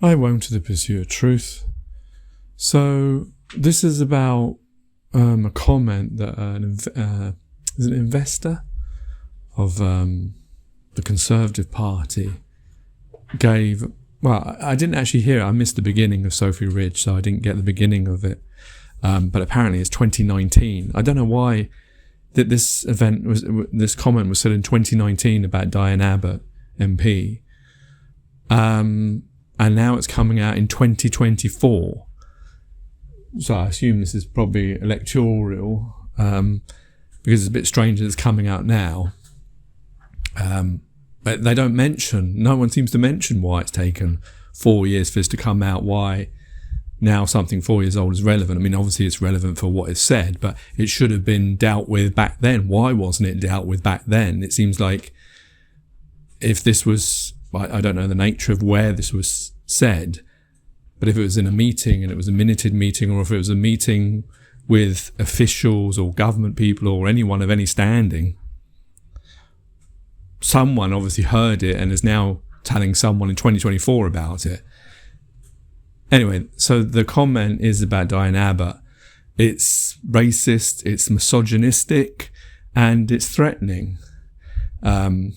I won't to the pursuit of truth. So this is about a comment that is an investor of the Conservative Party gave. Well, I didn't actually hear it. I missed the beginning of Sophie Ridge, so I didn't get the beginning of it. But apparently it's 2019. I don't know why that this comment was said in 2019 about Diane Abbott, MP. And now it's coming out in 2024. So I assume this is probably electoral, because it's a bit strange that it's coming out now. But they don't mention, no one seems to mention why it's taken 4 years for this to come out, why now something 4 years old is relevant. I mean, obviously it's relevant for what is said, but it should have been dealt with back then. Why wasn't it dealt with back then? It seems like if this was, I don't know the nature of where this was said, but if it was in a meeting and it was a minuted meeting, or if it was a meeting with officials or government people or anyone of any standing, someone obviously heard it and is now telling someone in 2024 about it. Anyway, so the comment is about Diane Abbott. It's racist, it's misogynistic, and it's threatening. And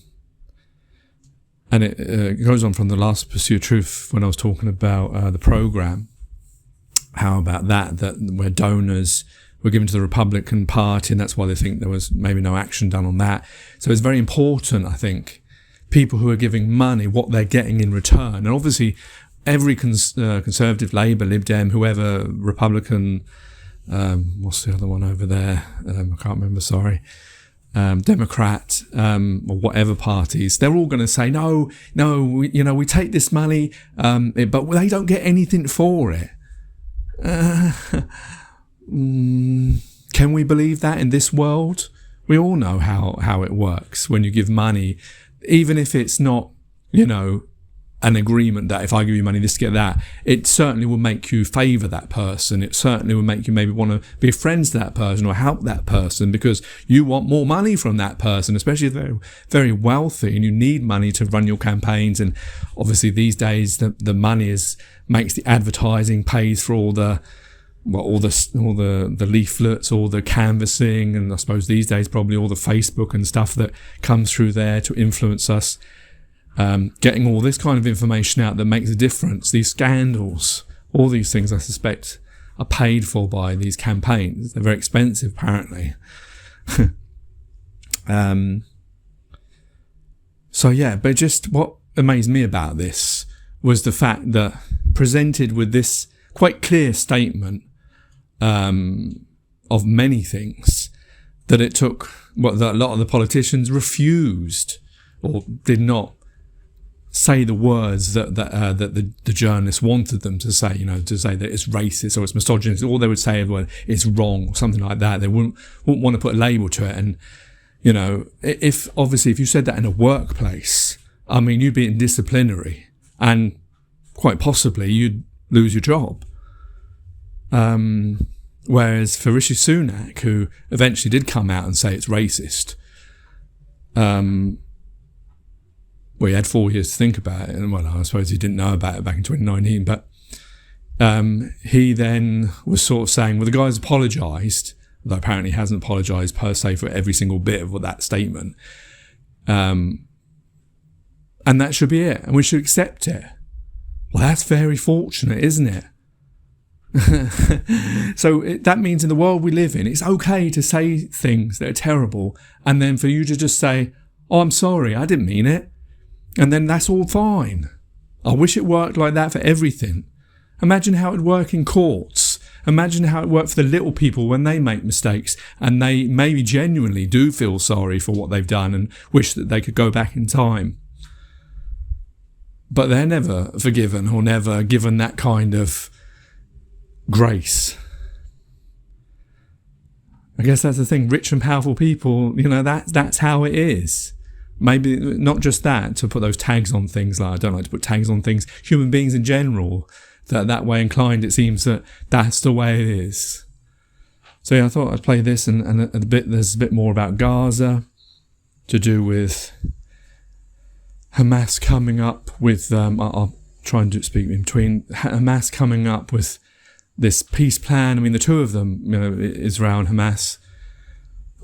it goes on from the last Pursuit of Truth when I was talking about the program. How about that where donors were given to the Republican Party, and that's why they think there was maybe no action done on that. So it's very important, I think, people who are giving money, what they're getting in return. And obviously, every Conservative, Labour, Lib Dem, whoever, Republican, what's the other one over there? I can't remember, sorry. Democrat, or whatever parties, they're all going to say, no, we take this money, but they don't get anything for it. Can we believe that in this world? We all know how it works when you give money, even if it's not, an agreement that if I give you money, this to get that. It certainly will make you favour that person. It certainly will make you maybe want to be friends to that person or help that person because you want more money from that person, especially if they're very wealthy and you need money to run your campaigns. And obviously these days the money makes the advertising, pays for all the leaflets, all the canvassing, and I suppose these days probably all the Facebook and stuff that comes through there to influence us. Getting all this kind of information out that makes a difference, these scandals, all these things I suspect are paid for by these campaigns. They're very expensive apparently. So yeah, but just what amazed me about this was the fact that presented with this quite clear statement of many things that it took, that a lot of the politicians refused or did not say the words that the journalists wanted them to say, to say that it's racist or it's misogynist. All they would say is it's wrong or something like that. They wouldn't want to put a label to it. And, if you said that in a workplace, I mean, you'd be in disciplinary and quite possibly you'd lose your job. Whereas for Rishi Sunak, who eventually did come out and say it's racist, well, he had 4 years to think about it, and well, I suppose he didn't know about it back in 2019, but he then was sort of saying, well, the guy's apologised, though apparently he hasn't apologised per se for every single bit of that statement, and that should be it, and we should accept it. Well, that's very fortunate, isn't it? So that means in the world we live in, it's okay to say things that are terrible, and then for you to just say, oh, I'm sorry, I didn't mean it. And then that's all fine. I wish it worked like that for everything. Imagine how it would work in courts. Imagine how it worked for the little people when they make mistakes and they maybe genuinely do feel sorry for what they've done and wish that they could go back in time. But they're never forgiven or never given that kind of grace. I guess that's the thing. Rich and powerful people, that's how it is. Maybe not just that, to put those tags on things, like I don't like to put tags on things, human beings in general, that way inclined, it seems that that's the way it is. So yeah, I thought I'd play this and there's a bit more about Gaza to do with Hamas coming up with, I'll trying to speak between Hamas coming up with this peace plan. I mean, the two of them, Israel and Hamas,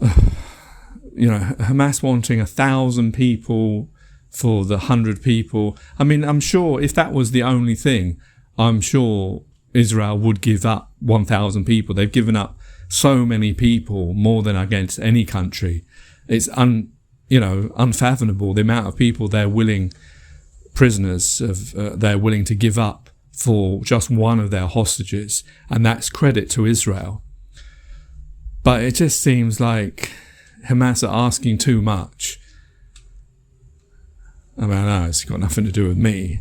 Hamas wanting 1,000 people for the 100 people. I mean, I'm sure if that was the only thing, I'm sure Israel would give up 1,000 people. They've given up so many people, more than against any country. It's unfathomable the amount of people they're willing to give up for just one of their hostages, and that's credit to Israel. But it just seems like Hamas are asking too much. I mean, I know it's got nothing to do with me,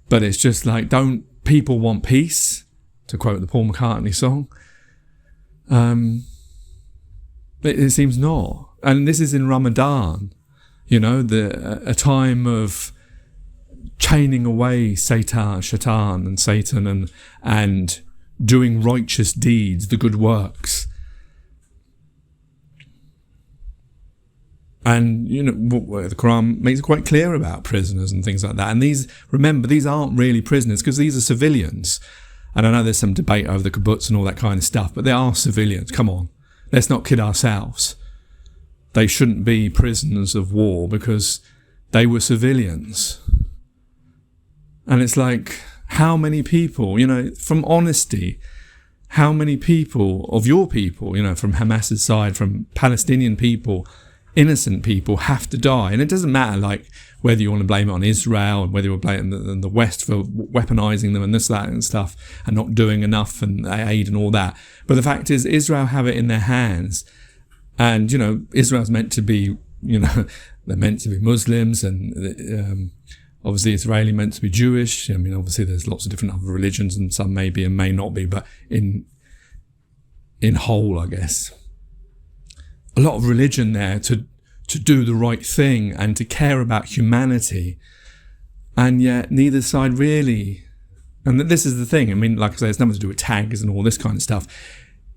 but it's just like, don't people want peace? To quote the Paul McCartney song. It seems not. And this is in Ramadan, a time of chaining away Shaitan and Satan and doing righteous deeds, the good works. And, the Quran makes it quite clear about prisoners and things like that. And these aren't really prisoners, because these are civilians. And I know there's some debate over the kibbutz and all that kind of stuff, but they are civilians. Come on, let's not kid ourselves. They shouldn't be prisoners of war because they were civilians. And it's like, how many people, from honesty, how many people of your people, from Hamas's side, from Palestinian people, innocent people have to die? And it doesn't matter, like, whether you want to blame it on Israel and whether you want to blame it on the West for weaponizing them and this, that and stuff and not doing enough and aid and all that. But the fact is, Israel have it in their hands. And, Israel's meant to be, they're meant to be Muslims, and obviously Israeli meant to be Jewish. I mean, obviously there's lots of different other religions, and some may be and may not be, but in whole, I guess, a lot of religion there to do the right thing and to care about humanity. And yet neither side really, and this is the thing, I mean, like I say, it's nothing to do with tags and all this kind of stuff.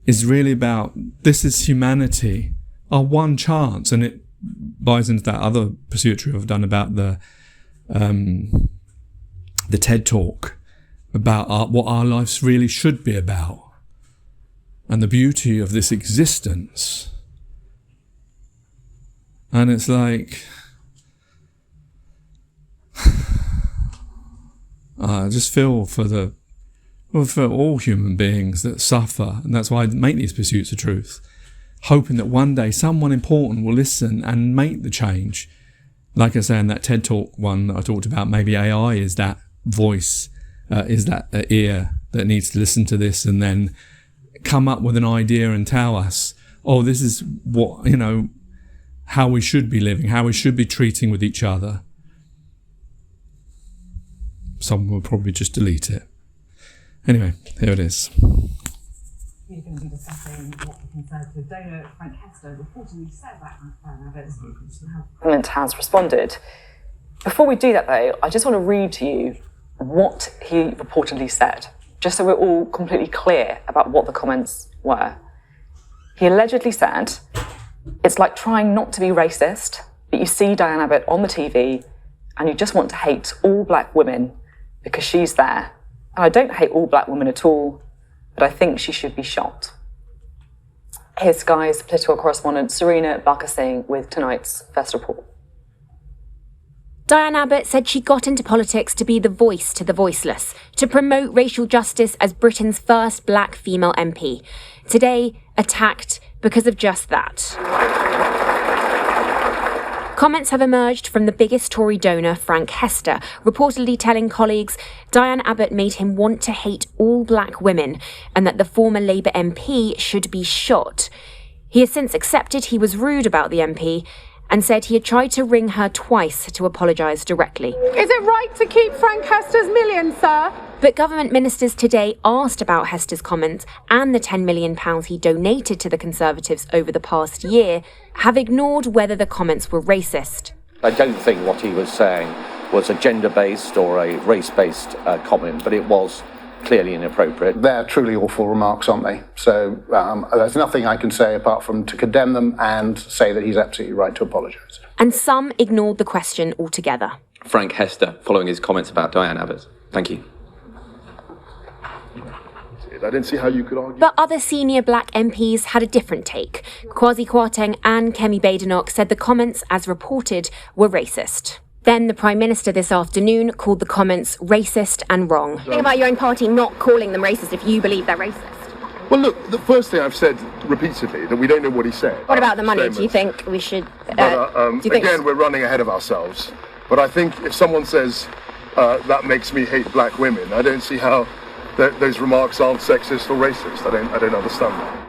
It's really about, this is humanity, our one chance. And it buys into that other pursuitory I've done about the TED Talk, about what our lives really should be about and the beauty of this existence. And it's like, I just feel for all human beings that suffer, and that's why I make these pursuits of truth, hoping that one day someone important will listen and make the change. Like I say in that TED Talk one that I talked about, maybe AI is that voice, is that ear that needs to listen to this and then come up with an idea and tell us, oh, this is what, how we should be living, how we should be treating with each other. Someone will probably just delete it. Anyway, here it is. We're going to be discussing what the Conservative donor Frank Hester reportedly said about Diane Abbott and how the government has responded. Before we do that, though, I just want to read to you what he reportedly said, just so we're all completely clear about what the comments were. He allegedly said, "It's like trying not to be racist, but you see Diane Abbott on the TV and you just want to hate all black women because she's there. And I don't hate all black women at all, but I think she should be shot." Here's Sky's political correspondent Serena Barker-Singh with tonight's First Report. Diane Abbott said she got into politics to be the voice to the voiceless, to promote racial justice as Britain's first black female MP. Today, attacked because of just that. Comments have emerged from the biggest Tory donor, Frank Hester, reportedly telling colleagues Diane Abbott made him want to hate all black women and that the former Labour MP should be shot. He has since accepted he was rude about the MP and said he had tried to ring her twice to apologise directly. Is it right to keep Frank Hester's millions, sir? But government ministers today asked about Hester's comments and the £10 million he donated to the Conservatives over the past year have ignored whether the comments were racist. I don't think what he was saying was a gender-based or a race-based comment, but it was clearly inappropriate. They're truly awful remarks, aren't they? So there's nothing I can say apart from to condemn them and say that he's absolutely right to apologise. And some ignored the question altogether. Frank Hester, following his comments about Diane Abbott. Thank you. I didn't see how you could argue. But other senior black MPs had a different take. Kwasi Kwarteng and Kemi Badenoch said the comments, as reported, were racist. Then the Prime Minister this afternoon called the comments racist and wrong. Think about your own party not calling them racist if you believe they're racist. Well, look, the first thing I've said repeatedly, that we don't know what he said. What about the money? Do you think we should... Again, we're running ahead of ourselves. But I think if someone says that makes me hate black women, I don't see how those remarks aren't sexist or racist. I don't understand that.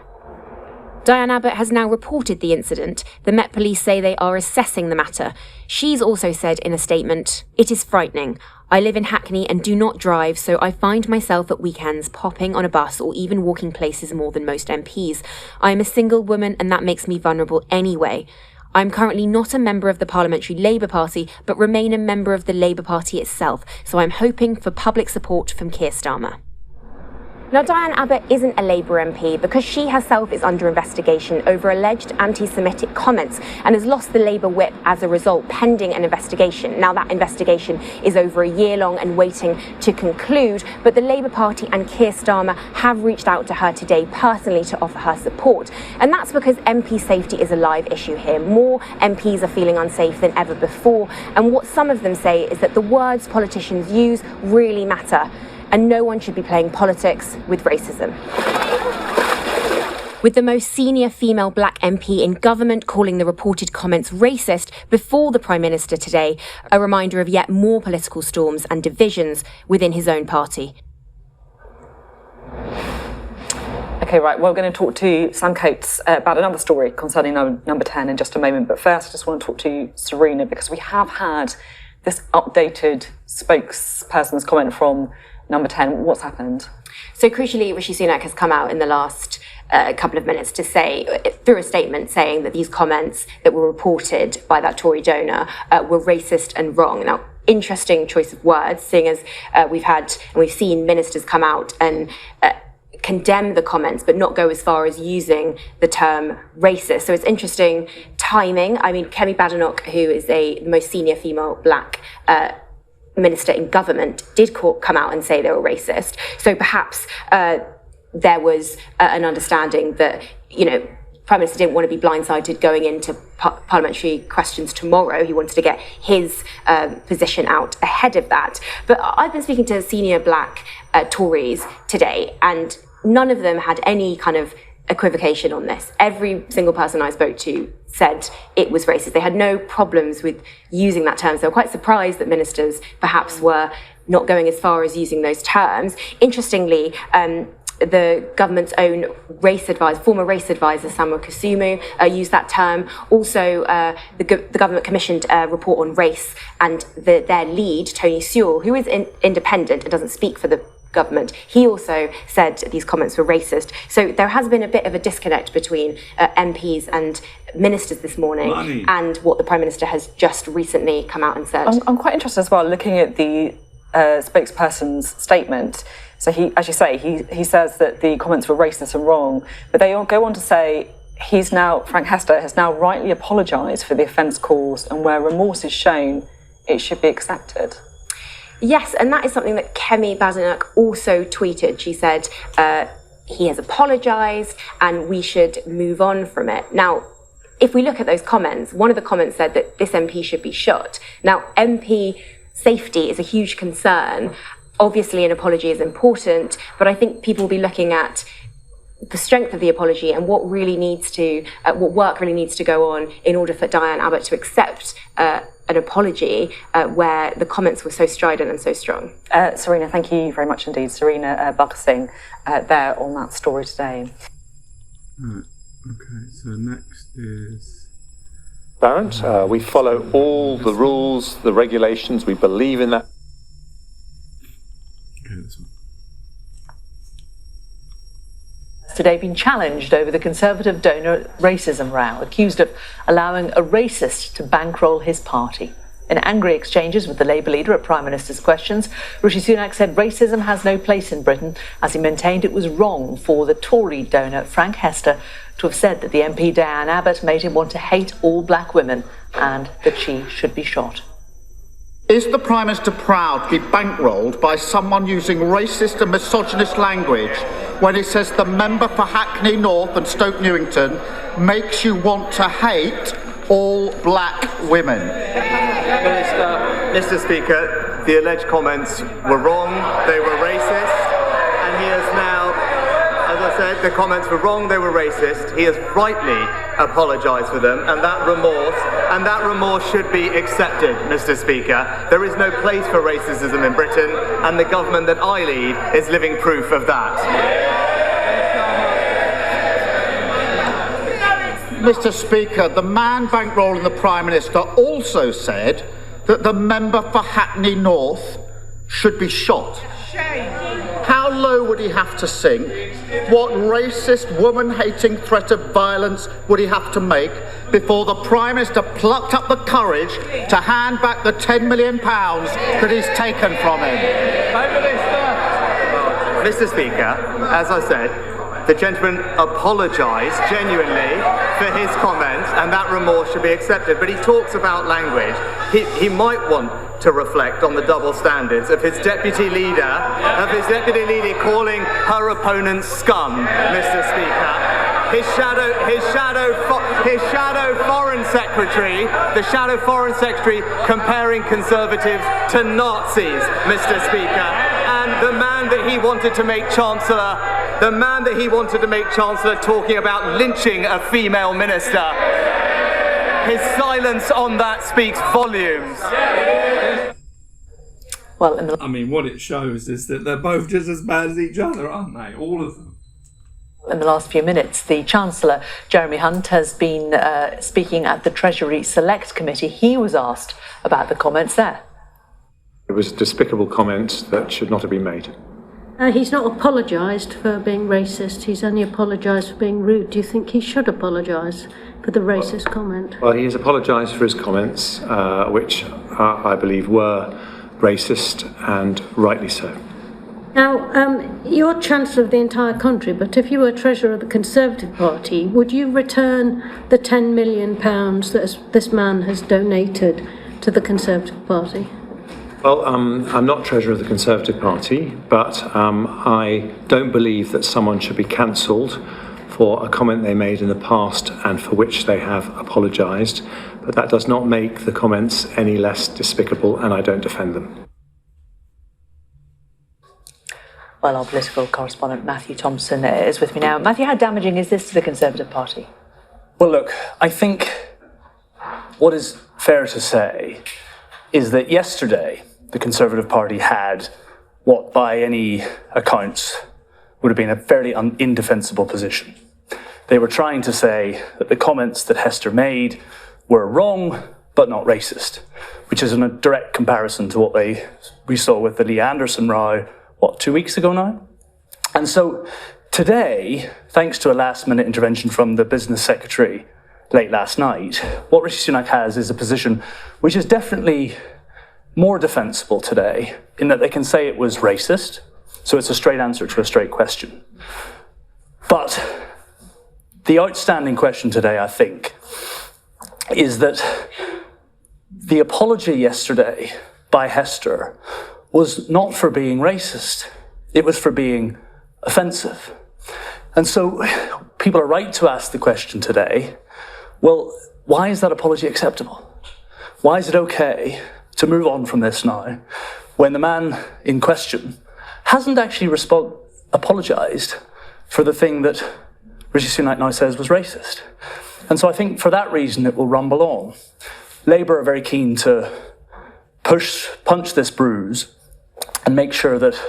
Diane Abbott has now reported the incident. The Met Police say they are assessing the matter. She's also said in a statement, "It is frightening. I live in Hackney and do not drive, so I find myself at weekends popping on a bus or even walking places more than most MPs. I am a single woman and that makes me vulnerable anyway. I'm currently not a member of the Parliamentary Labour Party, but remain a member of the Labour Party itself, so I'm hoping for public support from Keir Starmer." Now, Diane Abbott isn't a Labour MP because she herself is under investigation over alleged anti-Semitic comments and has lost the Labour whip as a result, pending an investigation. Now, that investigation is over a year long and waiting to conclude, but the Labour Party and Keir Starmer have reached out to her today personally to offer her support. And that's because MP safety is a live issue here. More MPs are feeling unsafe than ever before, and what some of them say is that the words politicians use really matter, and no one should be playing politics with racism. With the most senior female black MP in government calling the reported comments racist before the Prime Minister today, a reminder of yet more political storms and divisions within his own party. Okay, right, well, we're going to talk to Sam Coates about another story concerning number 10 in just a moment. But first, I just want to talk to Serena, because we have had this updated spokesperson's comment from number 10. What's happened? So crucially, Rishi Sunak has come out in the last couple of minutes to say, through a statement, saying that these comments that were reported by that Tory donor were racist and wrong. Now, interesting choice of words, seeing as we've seen ministers come out and condemn the comments, but not go as far as using the term racist. So it's interesting timing. I mean, Kemi Badenoch, who is the most senior female black minister in government, did come out and say they were racist. So perhaps there was an understanding that, Prime Minister didn't want to be blindsided going into parliamentary questions tomorrow. He wanted to get his position out ahead of that. But I've been speaking to senior black Tories today, and none of them had any kind of equivocation on this. Every single person I spoke to said it was racist. They had no problems with using that term. So they were quite surprised that ministers perhaps were not going as far as using those terms. Interestingly, the government's own former race advisor, Samuel Kasumu, used that term. Also, the government commissioned a report on race, and their lead, Tony Sewell, who is independent and doesn't speak for the government, he also said these comments were racist. So there has been a bit of a disconnect between MPs and ministers this morning and what the Prime Minister has just recently come out and said. I'm quite interested as well, looking at the spokesperson's statement. So he, as you say, he says that the comments were racist and wrong, but they all go on to say Frank Hester has now rightly apologised for the offence caused, and where remorse is shown, it should be accepted. Yes, and that is something that Kemi Badenoch also tweeted. She said he has apologised and we should move on from it. Now, if we look at those comments, one of the comments said that this MP should be shot. Now, MP safety is a huge concern. Obviously, an apology is important, but I think people will be looking at the strength of the apology and what work really needs to go on in order for Diane Abbott to accept an apology where the comments were so strident and so strong. Serena, thank you very much indeed. Serena Bhagat there on that story today. Right. Okay, so next is... Barrett, we follow all the rules, the regulations, we believe in that. Okay, this one. Today been challenged over the Conservative donor racism row, accused of allowing a racist to bankroll his party. In angry exchanges with the Labour leader at Prime Minister's questions, Rishi Sunak said racism has no place in Britain, as he maintained it was wrong for the Tory donor Frank Hester to have said that the MP Diane Abbott made him want to hate all black women and that she should be shot. Is the Prime Minister proud to be bankrolled by someone using racist and misogynist language when he says the member for Hackney North and Stoke Newington makes you want to hate all black women? Mr. Speaker, the alleged comments were wrong, they were racist, and he has now, as I said, the comments were wrong, they were racist. He has rightly apologised for them, and that remorse should be accepted, Mr. Speaker. There is no place for racism in Britain, and the government that I lead is living proof of that. Mr. Speaker, the man bankrolling the Prime Minister also said that the member for Hackney North should be shot. How low would he have to sink? What racist, woman-hating threat of violence would he have to make before the Prime Minister plucked up the courage to hand back the £10 million that he's taken from him? Mr. Speaker, as I said, the gentleman apologised genuinely for his comments, and that remorse should be accepted. But he talks about language. He might want to reflect on the double standards of his deputy leader, calling her opponents scum, Mr. Speaker. His shadow foreign secretary, the shadow foreign secretary, comparing Conservatives to Nazis, Mr. Speaker. And the man that he wanted to make Chancellor, talking about lynching a female minister. His silence on that speaks volumes. Well, I mean, what it shows is that they're both just as bad as each other, aren't they? All of them. In the last few minutes, the Chancellor, Jeremy Hunt, has been speaking at the Treasury Select Committee. He was asked about the comments there. It was a despicable comment that should not have been made. He's not apologised for being racist, he's only apologised for being rude. Do you think he should apologise for the racist comment? Well, he has apologised for his comments, which I believe were racist, and rightly so. Now, you're Chancellor of the entire country, but if you were Treasurer of the Conservative Party, would you return the £10 million that this man has donated to the Conservative Party? Well, I'm not Treasurer of the Conservative Party, but I don't believe that someone should be cancelled for a comment they made in the past and for which they have apologised. But that does not make the comments any less despicable, and I don't defend them. Well, our political correspondent Matthew Thompson is with me now. Matthew, how damaging is this to the Conservative Party? Well, look, I think what is fair to say is that yesterday the Conservative Party had what, by any accounts, would have been a fairly indefensible position. They were trying to say that the comments that Hester made were wrong, but not racist, which is in a direct comparison to what we saw with the Lee Anderson row, 2 weeks ago now? And so today, thanks to a last-minute intervention from the Business Secretary late last night, what Rishi Sunak has is a position which is definitely more defensible today, in that they can say it was racist, so it's a straight answer to a straight question. But the outstanding question today, I think, is that the apology yesterday by Hester was not for being racist, it was for being offensive. And so people are right to ask the question today, well, why is that apology acceptable? Why is it okay to move on from this now when the man in question hasn't actually apologised for the thing that Rishi Sunak now says was racist? And so I think for that reason it will rumble on. Labour are very keen to punch this bruise and make sure that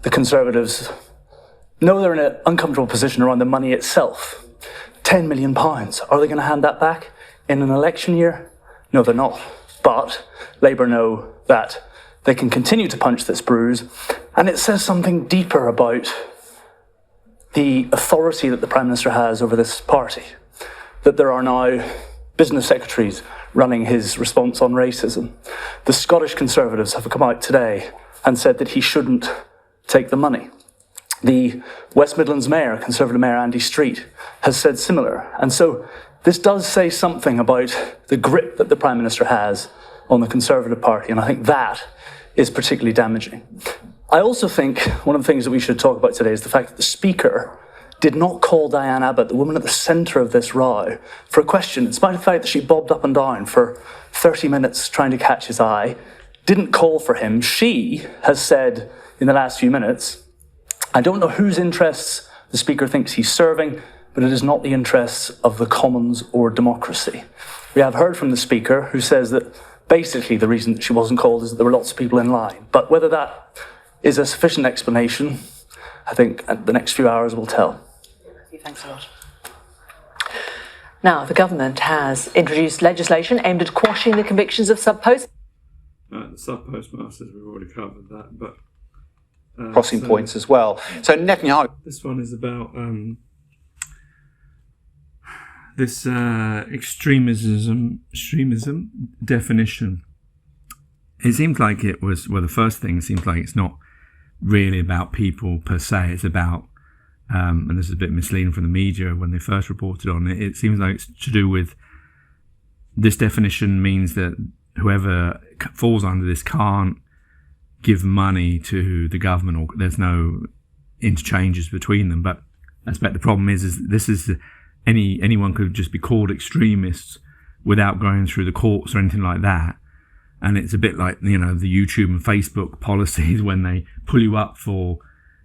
the Conservatives know they're in an uncomfortable position around the money itself. £10 million. Are they going to hand that back in an election year? No, they're not. But Labour know that they can continue to punch this bruise, and it says something deeper about the authority that the Prime Minister has over this party. That there are now business secretaries running his response on racism. The Scottish Conservatives have come out today and said that he shouldn't take the money. The West Midlands Mayor, Conservative Mayor Andy Street, has said similar. And so this does say something about the grip that the Prime Minister has on the Conservative Party, and I think that is particularly damaging. I also think one of the things that we should talk about today is the fact that the Speaker did not call Diane Abbott, the woman at the centre of this row, for a question, despite the fact that she bobbed up and down for 30 minutes trying to catch his eye, didn't call for him. She has said in the last few minutes, I don't know whose interests the Speaker thinks he's serving, but it is not the interests of the Commons or democracy. We have heard from the Speaker, who says that basically the reason that she wasn't called is that there were lots of people in line. But whether that is a sufficient explanation, I think the next few hours will tell. Thanks a lot. Now, the government has introduced legislation aimed at quashing the convictions of sub-post. The sub-postmasters, we've already covered that, but... Crossing points as well. So Netanyahu... This one is about this extremism definition. It seems like it was, well, the first thing seems like it's not really about people per se. It's about, and this is a bit misleading from the media when they first reported on it, it seems like it's to do with, this definition means that whoever falls under this can't give money to the government, or there's no interchanges between them. But I suspect the problem is this is anyone could just be called extremists without going through the courts or anything like that. And it's a bit like, the YouTube and Facebook policies when they pull you up for,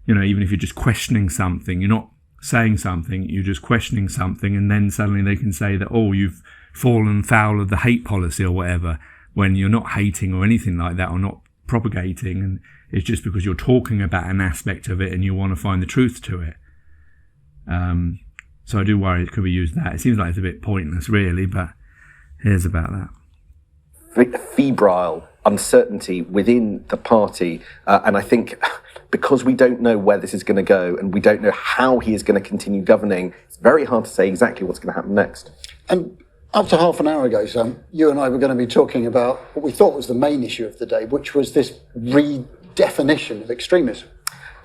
even if you're just questioning something, you're not saying something, you're just questioning something, and then suddenly they can say that, oh, you've fallen foul of the hate policy or whatever, when you're not hating or anything like that, or not propagating, and it's just because you're talking about an aspect of it and you want to find the truth to it. So I do worry it could be used that. It seems like it's a bit pointless, really, but here's about that. Febrile uncertainty within the party, and I think because we don't know where this is going to go and we don't know how he is going to continue governing, it's very hard to say exactly what's going to happen next. And up to half an hour ago, Sam, you and I were going to be talking about what we thought was the main issue of the day, which was this redefinition of extremism.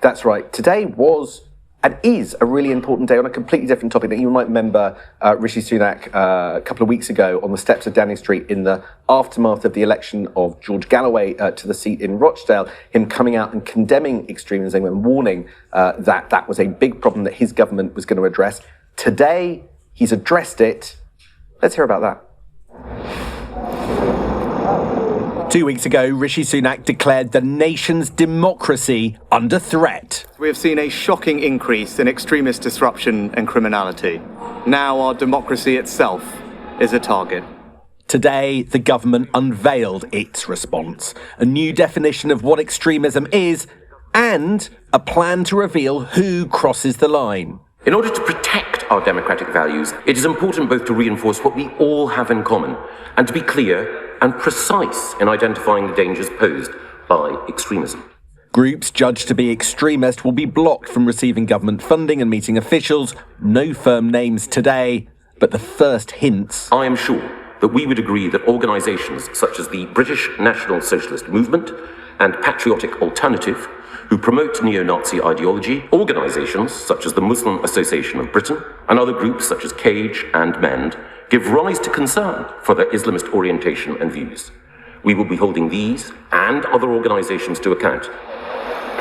That's right. Today was and is a really important day on a completely different topic that you might remember Rishi Sunak a couple of weeks ago on the steps of Downing Street in the aftermath of the election of George Galloway to the seat in Rochdale, him coming out and condemning extremism and warning that that was a big problem that his government was going to address. Today, he's addressed it. Let's hear about that. 2 weeks ago, Rishi Sunak declared the nation's democracy under threat. We have seen a shocking increase in extremist disruption and criminality. Now our democracy itself is a target. Today, the government unveiled its response, a new definition of what extremism is, and a plan to reveal who crosses the line. In order to protect our democratic values, it is important both to reinforce what we all have in common and to be clear and precise in identifying the dangers posed by extremism. Groups judged to be extremist will be blocked from receiving government funding and meeting officials. No firm names today, but the first hints. I am sure that we would agree that organisations such as the British National Socialist Movement and Patriotic Alternative, who promote neo-Nazi ideology, organisations such as the Muslim Association of Britain, and other groups such as Cage and Mend, give rise to concern for their Islamist orientation and views. We will be holding these and other organisations to account.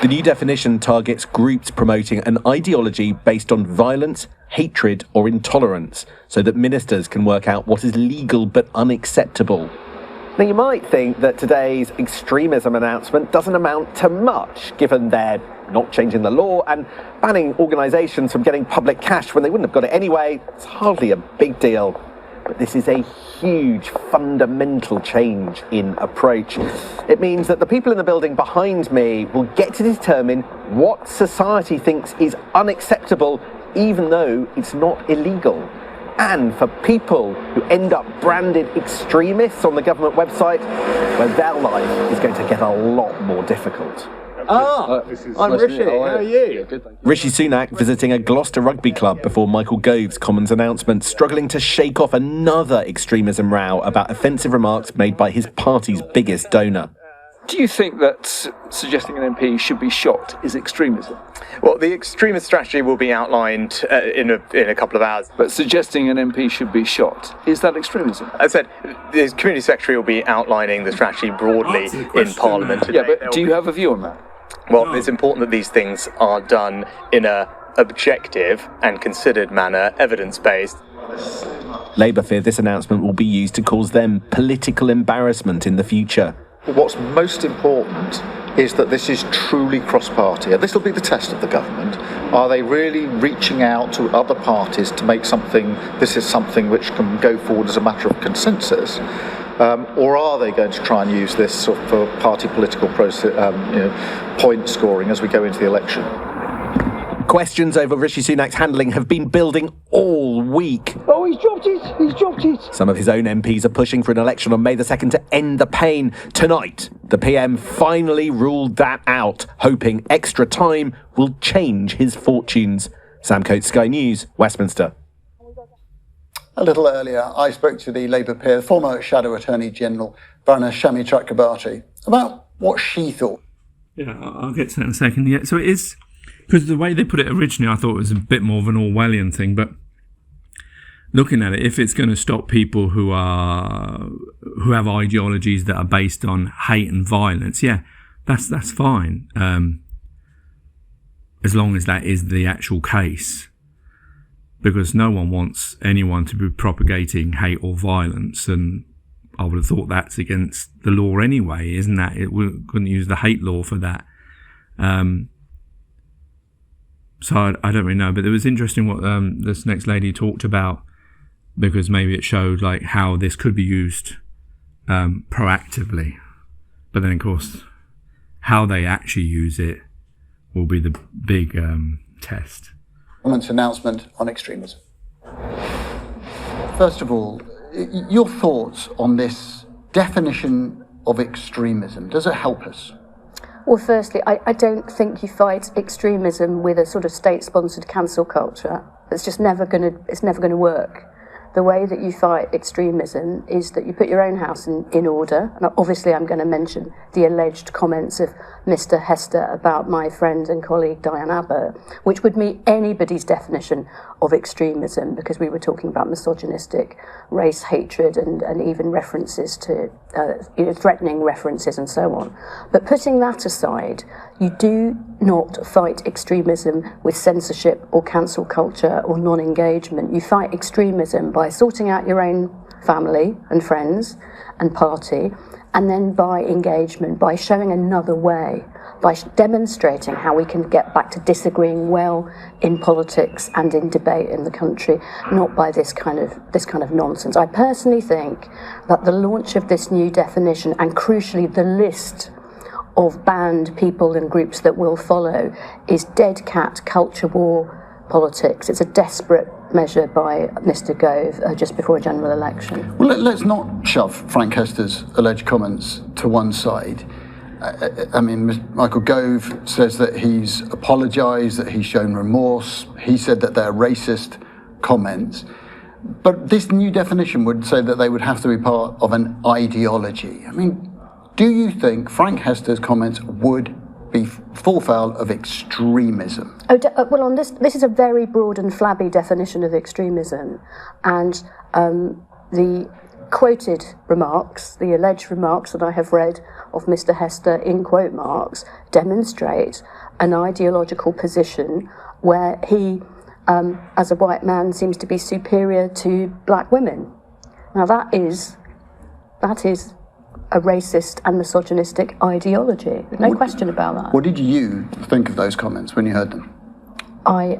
The new definition targets groups promoting an ideology based on violence, hatred, or intolerance, so that ministers can work out what is legal but unacceptable. Now, you might think that today's extremism announcement doesn't amount to much, given they're not changing the law and banning organisations from getting public cash when they wouldn't have got it anyway. It's hardly a big deal. But this is a huge, fundamental change in approach. It means that the people in the building behind me will get to determine what society thinks is unacceptable, even though it's not illegal. And for people who end up branded extremists on the government website, well, their life is going to get a lot more difficult. I'm Rishi. How are you? Rishi Sunak visiting a Gloucester rugby club before Michael Gove's Commons announcement, struggling to shake off another extremism row about offensive remarks made by his party's biggest donor. Do you think that suggesting an MP should be shot is extremism? Well, the extremist strategy will be outlined in a couple of hours. But suggesting an MP should be shot, is that extremism? As I said, the Community Secretary will be outlining the strategy broadly in Parliament today. Yeah, but do you have a view on that? Well, it's important that these things are done in an objective and considered manner, evidence-based. Labour fear this announcement will be used to cause them political embarrassment in the future. What's most important is that this is truly cross-party, and this will be the test of the government. Are they really reaching out to other parties to make this is something which can go forward as a matter of consensus, or are they going to try and use this sort of for party political point scoring as we go into the election? Questions over Rishi Sunak's handling have been building all week. Oh, he's dropped it! Some of his own MPs are pushing for an election on May the 2nd to end the pain. Tonight, the PM finally ruled that out, hoping extra time will change his fortunes. Sam Coates, Sky News, Westminster. A little earlier, I spoke to the Labour peer, former Shadow Attorney General, Baroness Shami Chakrabarti, about what she thought. Yeah, I'll get to that in a second. Yeah, so it is... Because the way they put it originally, I thought it was a bit more of an Orwellian thing, but looking at it, if it's going to stop people who have ideologies that are based on hate and violence, yeah, that's fine, as long as that is the actual case, because no one wants anyone to be propagating hate or violence, and I would have thought that's against the law anyway, isn't that? We couldn't use the hate law for that. So I don't really know, but it was interesting what this next lady talked about, because maybe it showed like how this could be used proactively. But then, of course, how they actually use it will be the big test. Government's announcement on extremism. First of all, your thoughts on this definition of extremism. Does it help us? Well, firstly, I don't think you fight extremism with a sort of state-sponsored cancel culture. It's just never going to work. The way that you fight extremism is that you put your own house in order. And obviously, I'm going to mention the alleged comments of Mr. Hester about my friend and colleague Diane Abbott, which would meet anybody's definition of extremism, because we were talking about misogynistic race hatred and even references to threatening references and so on. But putting that aside, you do not fight extremism with censorship or cancel culture or non-engagement. You fight extremism by sorting out your own family and friends and party, and then by engagement, by showing another way, by demonstrating how we can get back to disagreeing well in politics and in debate in the country, not by this kind of nonsense. I personally think that the launch of this new definition, and crucially the list of banned people and groups that will follow, is dead cat culture war politics. It's a desperate measure by Mr. Gove just before a general election. Well, let's not shove Frank Hester's alleged comments to one side. I mean, Michael Gove says that he's apologised, that he's shown remorse. He said that they're racist comments. But this new definition would say that they would have to be part of an ideology. I mean, do you think Frank Hester's comments would be full foul of extremism? Well, on this is a very broad and flabby definition of extremism, and the quoted remarks, the alleged remarks that I have read of Mr. Hester in quote marks, demonstrate an ideological position where he, as a white man, seems to be superior to black women. Now that is a racist and misogynistic ideology. No question about that. What did you think of those comments when you heard them? I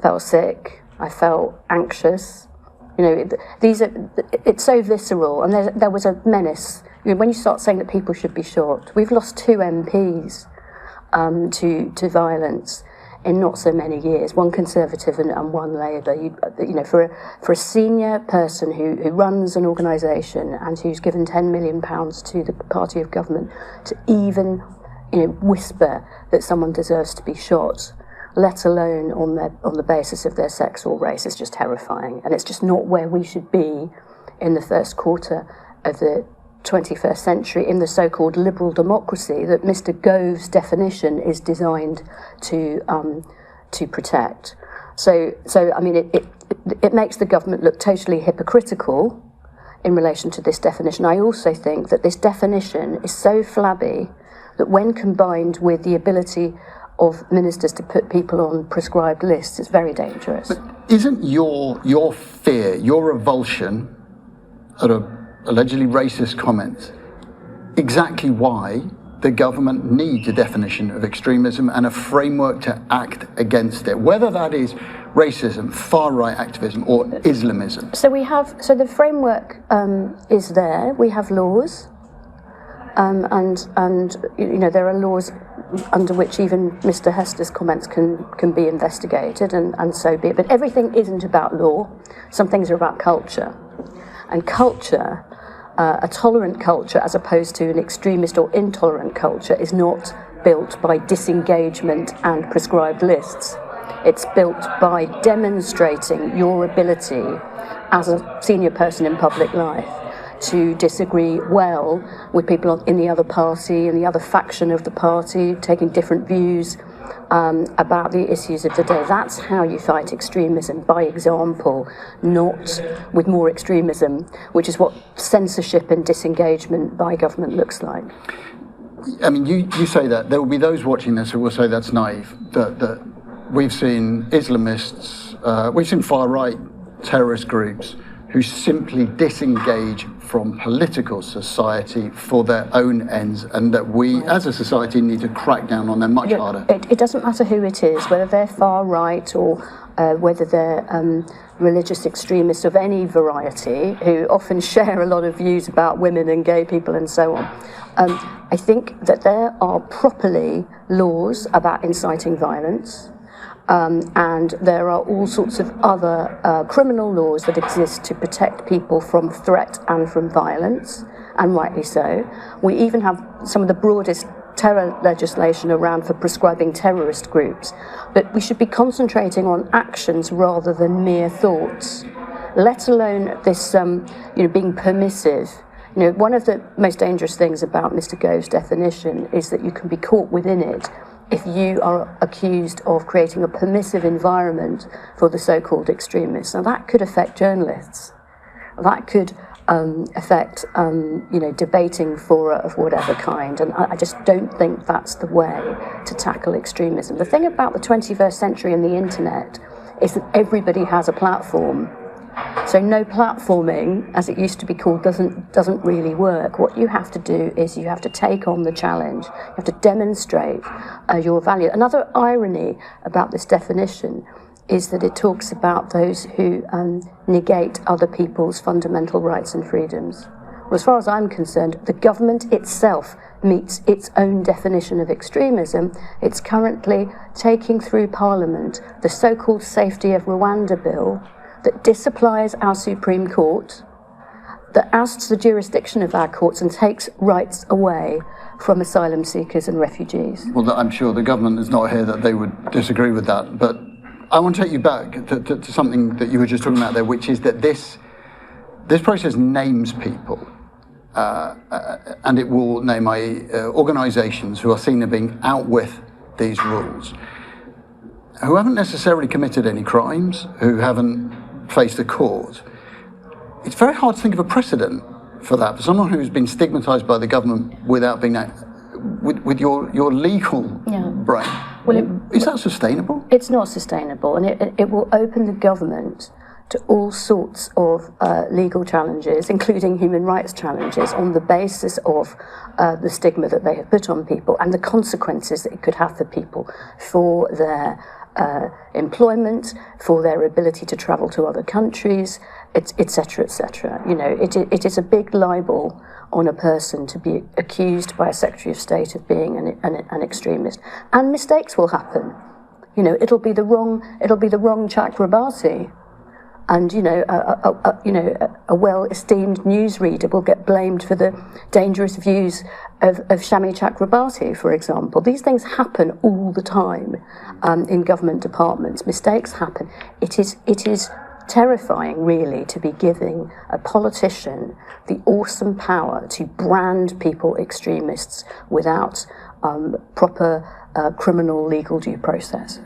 felt sick. I felt anxious. You know, it's so visceral, and there was a menace. You know, when you start saying that people should be shot, we've lost 2 MPs to violence in not so many years, one Conservative and one Labour. You know, for a senior person who runs an organisation and who's given £10 million to the party of government to even whisper that someone deserves to be shot, let alone on the basis of their sex or race, is just terrifying. And it's just not where we should be in the first quarter of the 21st century in the so-called liberal democracy that Mr. Gove's definition is designed to protect. So I mean, it makes the government look totally hypocritical in relation to this definition. I also think that this definition is so flabby that when combined with the ability of ministers to put people on prescribed lists, it's very dangerous. But isn't your fear, your revulsion at a allegedly racist comment exactly why the government needs a definition of extremism and a framework to act against it, whether that is racism, far-right activism, or Islamism? So the framework is there. We have laws, and there are laws under which even Mr. Hester's comments can be investigated, and so be it. But everything isn't about law. Some things are about culture, and culture. A tolerant culture, as opposed to an extremist or intolerant culture, is not built by disengagement and prescribed lists. It's built by demonstrating your ability as a senior person in public life to disagree well with people in the other party and the other faction of the party, taking different views about the issues of the day. That's how you fight extremism, by example, not with more extremism, which is what censorship and disengagement by government looks like. I mean, you say that. There will be those watching this who will say that's naive, that we've seen Islamists, we've seen far-right terrorist groups who simply disengage from political society for their own ends, and that we as a society need to crack down on them much harder. It doesn't matter who it is, whether they're far right or whether they're religious extremists of any variety, who often share a lot of views about women and gay people and so on. I think that there are properly laws about inciting violence. And there are all sorts of other criminal laws that exist to protect people from threat and from violence, and rightly so. We even have some of the broadest terror legislation around for prescribing terrorist groups. But we should be concentrating on actions rather than mere thoughts, let alone this being permissive. One of the most dangerous things about Mr. Gove's definition is that you can be caught within it if you are accused of creating a permissive environment for the so-called extremists. Now that could affect journalists. That could affect debating fora of whatever kind, and I just don't think that's the way to tackle extremism. The thing about the 21st century and the internet is that everybody has a platform. So no platforming, as it used to be called, doesn't really work. What you have to do is you have to take on the challenge. You have to demonstrate your value. Another irony about this definition is that it talks about those who negate other people's fundamental rights and freedoms. Well, as far as I'm concerned, the government itself meets its own definition of extremism. It's currently taking through Parliament the so-called Safety of Rwanda bill that disapplies our Supreme Court, that ousts the jurisdiction of our courts and takes rights away from asylum seekers and refugees. Well, I'm sure the government is not here that they would disagree with that, but I want to take you back to something that you were just talking about there, which is that this process names people, and it will name organisations who are seen as being out with these rules, who haven't necessarily committed any crimes, who haven't faced a court. It's very hard to think of a precedent for that, for someone who's been stigmatised by the government without being with your legal brain. Well, is that sustainable? It's not sustainable, and it will open the government to all sorts of legal challenges, including human rights challenges, on the basis of the stigma that they have put on people and the consequences that it could have for people, for their employment, for their ability to travel to other countries, etc., etc. It is a big libel on a person to be accused by a Secretary of State of being an extremist, and mistakes will happen. It'll be the wrong Chakrabarti and a well-esteemed newsreader will get blamed for the dangerous views of Shami Chakrabarti, for example. These things happen all the time in government departments. Mistakes happen. It is terrifying, really, to be giving a politician the awesome power to brand people extremists without proper criminal legal due process.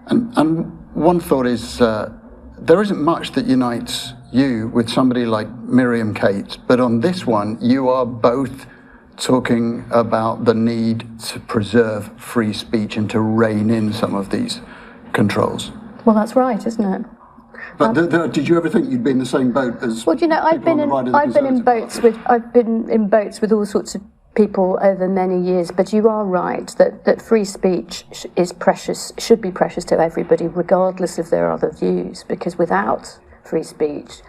And one thought is there isn't much that unites you with somebody like Miriam Cates, but on this one, you are both talking about the need to preserve free speech and to rein in some of these controls. Well, that's right, isn't it? But did you ever think you'd be in the same boat as? Well, I've been in boats with all sorts of people over many years. But you are right that free speech is precious, should be precious to everybody, regardless of their other views. Because without free speech,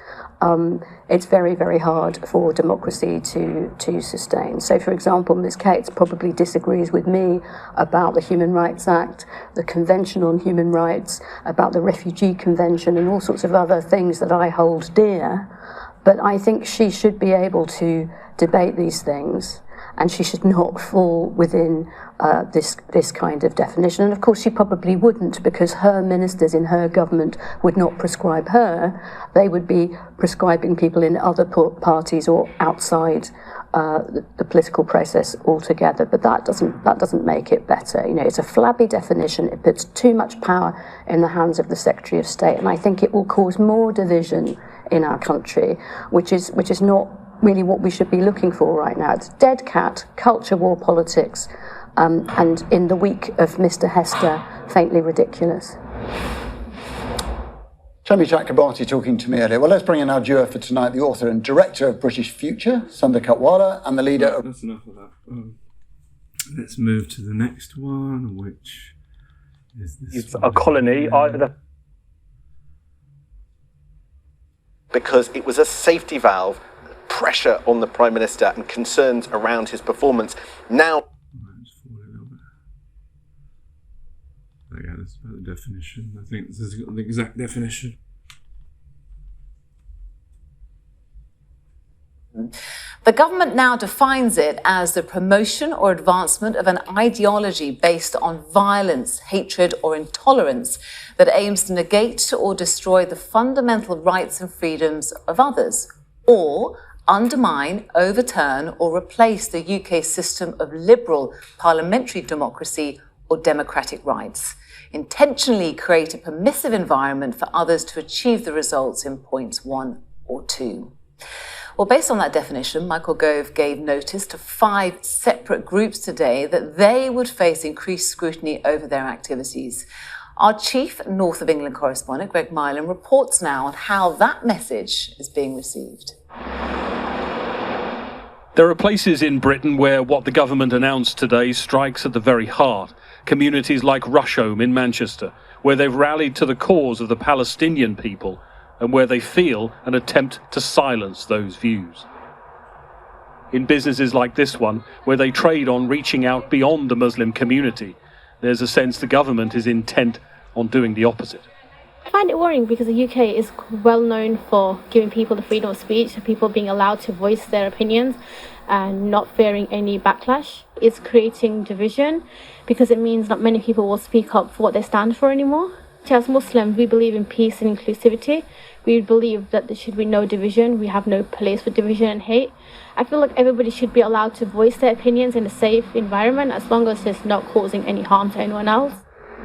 it's very, very hard for democracy to sustain. So, for example, Ms. Cates probably disagrees with me about the Human Rights Act, the Convention on Human Rights, about the Refugee Convention, and all sorts of other things that I hold dear. But I think she should be able to debate these things, and she should not fall within this kind of definition. And of course she probably wouldn't, because her ministers in her government would not prescribe her. They would be prescribing people in other parties or outside the political process altogether. But that doesn't make it better. It's a flabby definition. It puts too much power in the hands of the Secretary of State, and I think it will cause more division in our country, which is not really what we should be looking for right now. It's dead cat, culture war politics, and in the week of Mr. Hester, faintly ridiculous. Shami Chakrabarti talking to me earlier. Well, let's bring in our duo for tonight, the author and director of British Future, Sundar Katwala, and the leader of... That's enough of that. Let's move to the next one, which is this It's a colony, either... Because it was a safety valve, pressure on the Prime Minister and concerns around his performance. Now... Yeah, that's about the definition. I think this is the exact definition. The government now defines it as the promotion or advancement of an ideology based on violence, hatred, or intolerance that aims to negate or destroy the fundamental rights and freedoms of others, or undermine, overturn, or replace the UK system of liberal parliamentary democracy or democratic rights. Intentionally create a permissive environment for others to achieve the results in points 1 or 2. Well, based on that definition, Michael Gove gave notice to 5 separate groups today that they would face increased scrutiny over their activities. Our chief North of England correspondent, Greg Mylan, reports now on how that message is being received. There are places in Britain where what the government announced today strikes at the very heart. Communities like Rusholme in Manchester, where they've rallied to the cause of the Palestinian people and where they feel an attempt to silence those views. In businesses like this one, where they trade on reaching out beyond the Muslim community, there's a sense the government is intent on doing the opposite. I find it worrying because the UK is well known for giving people the freedom of speech, people being allowed to voice their opinions and not fearing any backlash. It's creating division because it means not many people will speak up for what they stand for anymore. As Muslims, we believe in peace and inclusivity. We believe that there should be no division. We have no place for division and hate. I feel like everybody should be allowed to voice their opinions in a safe environment as long as it's not causing any harm to anyone else.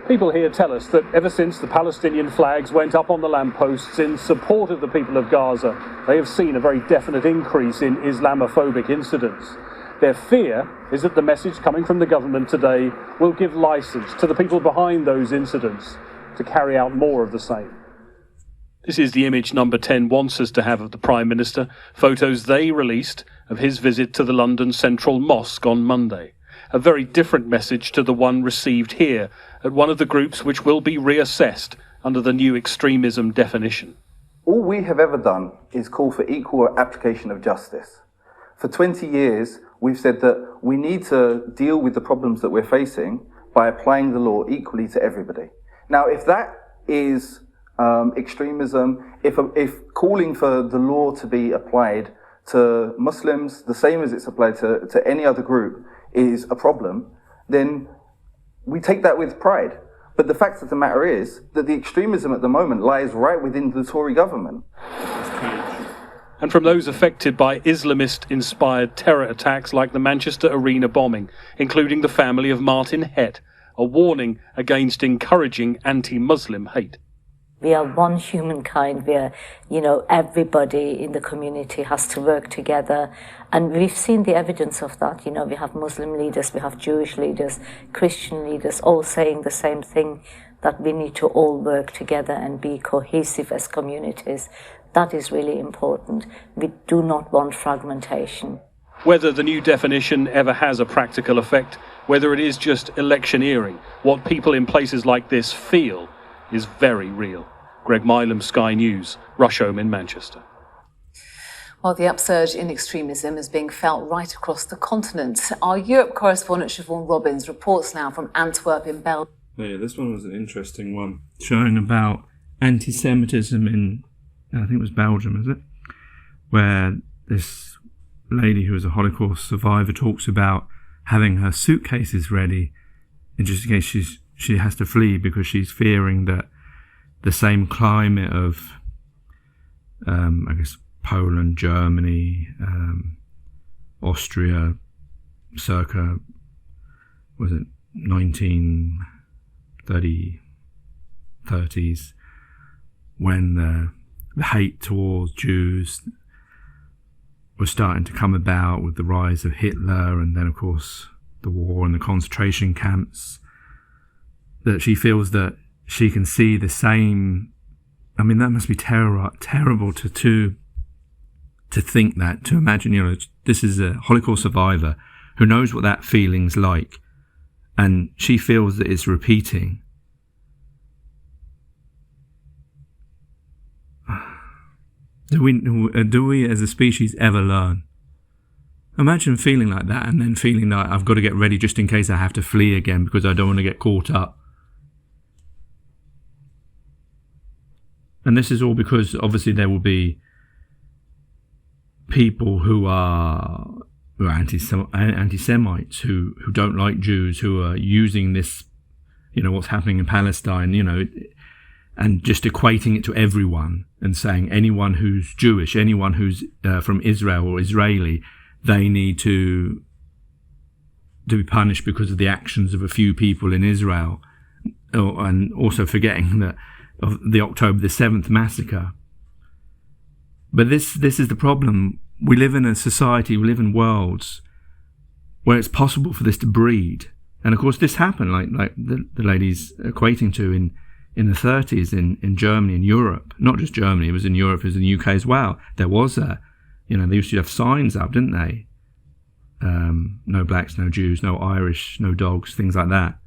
People here tell us that ever since the Palestinian flags went up on the lampposts in support of the people of Gaza, they have seen a very definite increase in Islamophobic incidents. Their fear is that the message coming from the government today will give licence to the people behind those incidents to carry out more of the same. This is the image Number 10 wants us to have of the Prime Minister, photos they released of his visit to the London Central Mosque on Monday. A very different message to the one received here at one of the groups which will be reassessed under the new extremism definition. All we have ever done is call for equal application of justice. For 20 years, we've said that we need to deal with the problems that we're facing by applying the law equally to everybody. Now, if that is extremism, if calling for the law to be applied to Muslims the same as it's applied to any other group is a problem, then we take that with pride. But the fact of the matter is that the extremism at the moment lies right within the Tory government. And from those affected by Islamist-inspired terror attacks like the Manchester Arena bombing, including the family of Martin Hett, a warning against encouraging anti-Muslim hate. We are one humankind where, everybody in the community has to work together. And we've seen the evidence of that. We have Muslim leaders, we have Jewish leaders, Christian leaders, all saying the same thing, that we need to all work together and be cohesive as communities. That is really important. We do not want fragmentation. Whether the new definition ever has a practical effect, whether it is just electioneering, what people in places like this feel is very real. Greg Milam, Sky News, Rusholme in Manchester. Well, the upsurge in extremism is being felt right across the continent. Our Europe correspondent Siobhan Robbins reports now from Antwerp in Belgium. Yeah, this one was an interesting one, showing about anti-Semitism in, I think it was Belgium, is it? Where this lady who was a Holocaust survivor talks about having her suitcases ready in just in case she has to flee because she's fearing that the same climate of, I guess, Poland, Germany, Austria, circa, was it 1930s, when the hate towards Jews was starting to come about with the rise of Hitler and then, of course, the war and the concentration camps, that she feels that she can see the same. I mean, that must be terrible to think that, to imagine, this is a Holocaust survivor who knows what that feeling's like, and she feels that it's repeating. Do we as a species ever learn? Imagine feeling like that and then feeling like I've got to get ready just in case I have to flee again because I don't want to get caught up. And this is all because obviously there will be people who are anti-Semites, who don't like Jews, who are using this, what's happening in Palestine, and just equating it to everyone and saying anyone who's Jewish, anyone who's from Israel or Israeli, they need to be punished because of the actions of a few people in Israel, and also forgetting that of the October the 7th massacre. But this is the problem. We live in a society, we live in worlds where it's possible for this to breed. And of course this happened, like the lady's equating to in the 30s in Germany and Europe. Not just Germany, it was in Europe, it was in the UK as well. There was they used to have signs up, didn't they? No blacks, no Jews, no Irish, no dogs, things like that.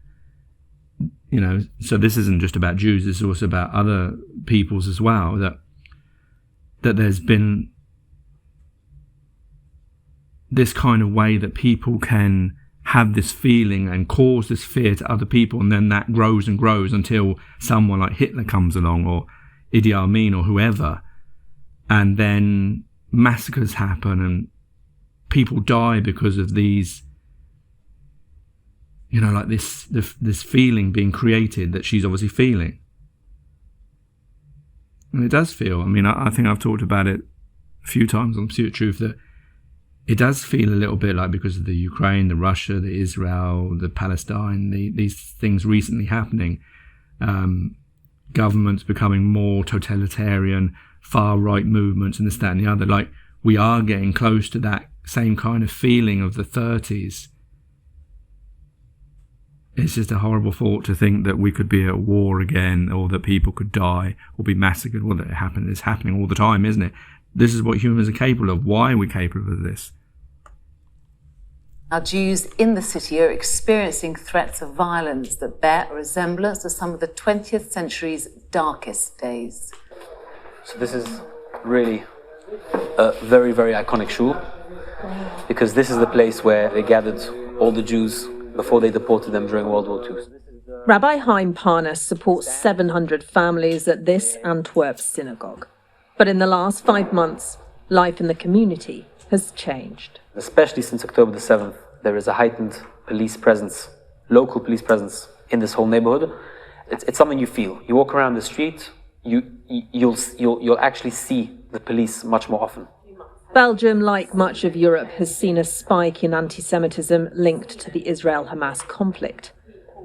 So this isn't just about Jews, this is also about other peoples as well, that there's been this kind of way that people can have this feeling and cause this fear to other people, and then that grows and grows until someone like Hitler comes along, or Idi Amin, or whoever, and then massacres happen and people die because of these, like this feeling being created that she's obviously feeling. And it does feel, I think I've talked about it a few times on Pursuit of Truth, that it does feel a little bit like, because of the Ukraine, the Russia, the Israel, the Palestine, these things recently happening, governments becoming more totalitarian, far-right movements and this, that and the other, like we are getting close to that same kind of feeling of the 30s. It's just a horrible thought to think that we could be at war again, or that people could die or be massacred. Well, it's happening all the time, isn't it? This is what humans are capable of. Why are we capable of this? Now, Jews in the city are experiencing threats of violence that bear a resemblance to some of the 20th century's darkest days. So this is really a very, very iconic shul, because this is the place where they gathered all the Jews before they deported them during World War II. Rabbi Chaim Parnas supports 700 families at this Antwerp synagogue. But in the last 5 months, life in the community has changed. Especially since October the 7th, there is a heightened police presence, local police presence in this whole neighborhood. It's something you feel. You walk around the street, you'll actually see the police much more often. Belgium, like much of Europe, has seen a spike in anti-Semitism linked to the Israel-Hamas conflict,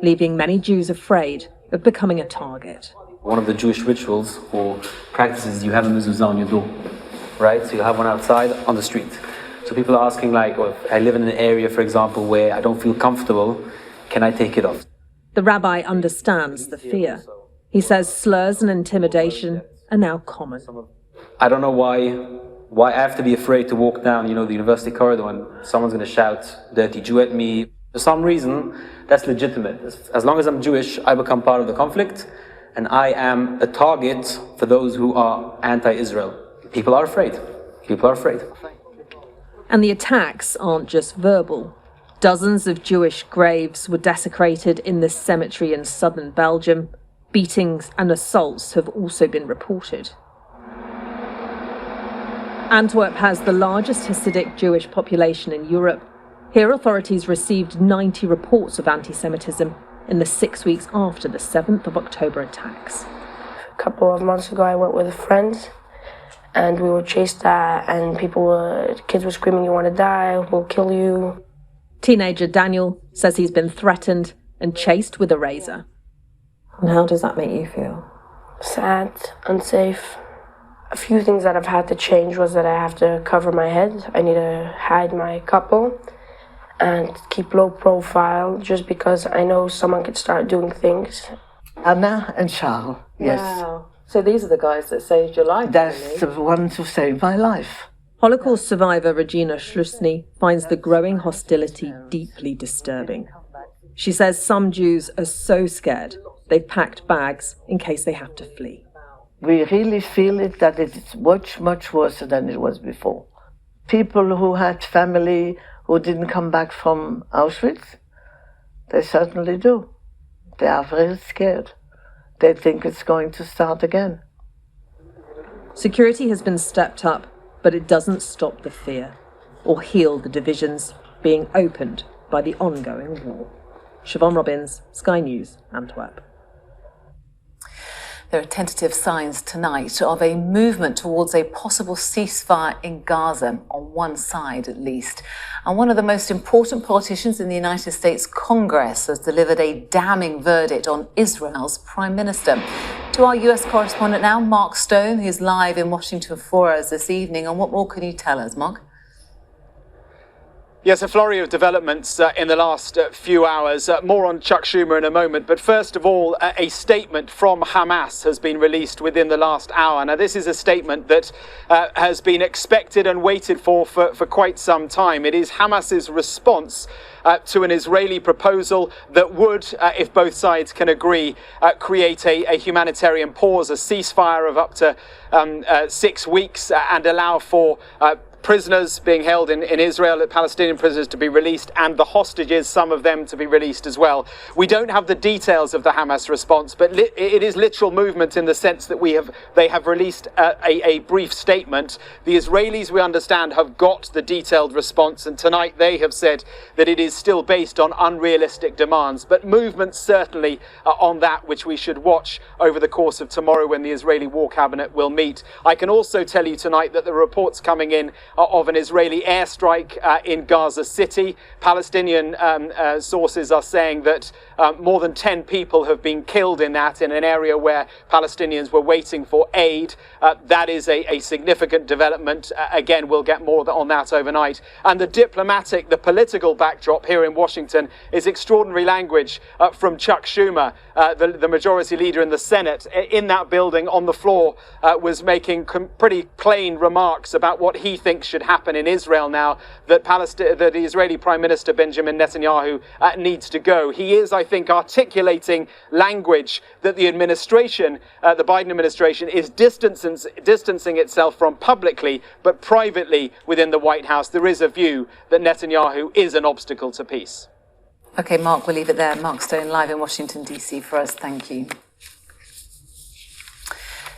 leaving many Jews afraid of becoming a target. One of the Jewish rituals or practices, you have a mezuzah on your door, right? So you have one outside on the street. So people are asking, like, well, if I live in an area, for example, where I don't feel comfortable, can I take it off? The rabbi understands the fear. He says slurs and intimidation are now common. I don't know why I have to be afraid to walk down, the university corridor and someone's going to shout dirty Jew at me. For some reason, that's legitimate. As long as I'm Jewish, I become part of the conflict, and I am a target for those who are anti-Israel. People are afraid. People are afraid. And the attacks aren't just verbal. Dozens of Jewish graves were desecrated in this cemetery in southern Belgium. Beatings and assaults have also been reported. Antwerp has the largest Hasidic Jewish population in Europe. Here, authorities received 90 reports of anti-Semitism in the 6 weeks after the 7th of October attacks. A couple of months ago, I went with a friend, and we were chased and kids were screaming, "You want to die? We'll kill you." Teenager Daniel says he's been threatened and chased with a razor. And how does that make you feel? Sad, unsafe. A few things that I've had to change was that I have to cover my head. I need to hide my couple and keep low profile just because I know someone could start doing things. Anna and Charles, yes. Wow. So these are the guys that saved your life, That's really? the ones who saved my life. Holocaust survivor Regina Schlusny finds the growing hostility deeply disturbing. She says some Jews are so scared they've packed bags in case they have to flee. We really feel it that it's much, much worse than it was before. People who had family who didn't come back from Auschwitz, they certainly do. They are very scared. They think it's going to start again. Security has been stepped up, but it doesn't stop the fear or heal the divisions being opened by the ongoing war. Siobhan Robbins, Sky News, Antwerp. There are tentative signs tonight of a movement towards a possible ceasefire in Gaza, on one side at least. And one of the most important politicians in the United States Congress has delivered a damning verdict on Israel's Prime Minister. To our US correspondent now, Mark Stone, who's live in Washington for us this evening. And what more can you tell us, Mark? Yes, a flurry of developments in the last few hours. More on Chuck Schumer in a moment. But first of all, a statement from Hamas has been released within the last hour. Now, this is a statement that has been expected and waited for quite some time. It is Hamas's response to an Israeli proposal that would, if both sides can agree, create a humanitarian pause, a ceasefire of up to 6 weeks, and allow for prisoners being held in Israel, Palestinian prisoners to be released, and the hostages, some of them to be released as well. We don't have the details of the Hamas response, but it is literal movement in the sense that they have released a brief statement. The Israelis, we understand, have got the detailed response, and tonight they have said that it is still based on unrealistic demands, but movement certainly on that, which we should watch over the course of tomorrow when the Israeli War Cabinet will meet. I can also tell you tonight that the reports coming in of an Israeli airstrike in Gaza City. Palestinian sources are saying that more than 10 people have been killed in that, in an area where Palestinians were waiting for aid. That is a significant development. Again, we'll get more on that overnight. And the political backdrop here in Washington is extraordinary language from Chuck Schumer, the majority leader in the Senate. In that building on the floor was making pretty plain remarks about what he thinks should happen in Israel now that the Israeli Prime Minister Benjamin Netanyahu needs to go. He is, I think, articulating language that the administration, the Biden administration, is distancing itself from publicly, but privately within the White House there is a view that Netanyahu is an obstacle to peace. OK, Mark, we'll leave it there. Mark Stone, live in Washington, D.C. for us. Thank you.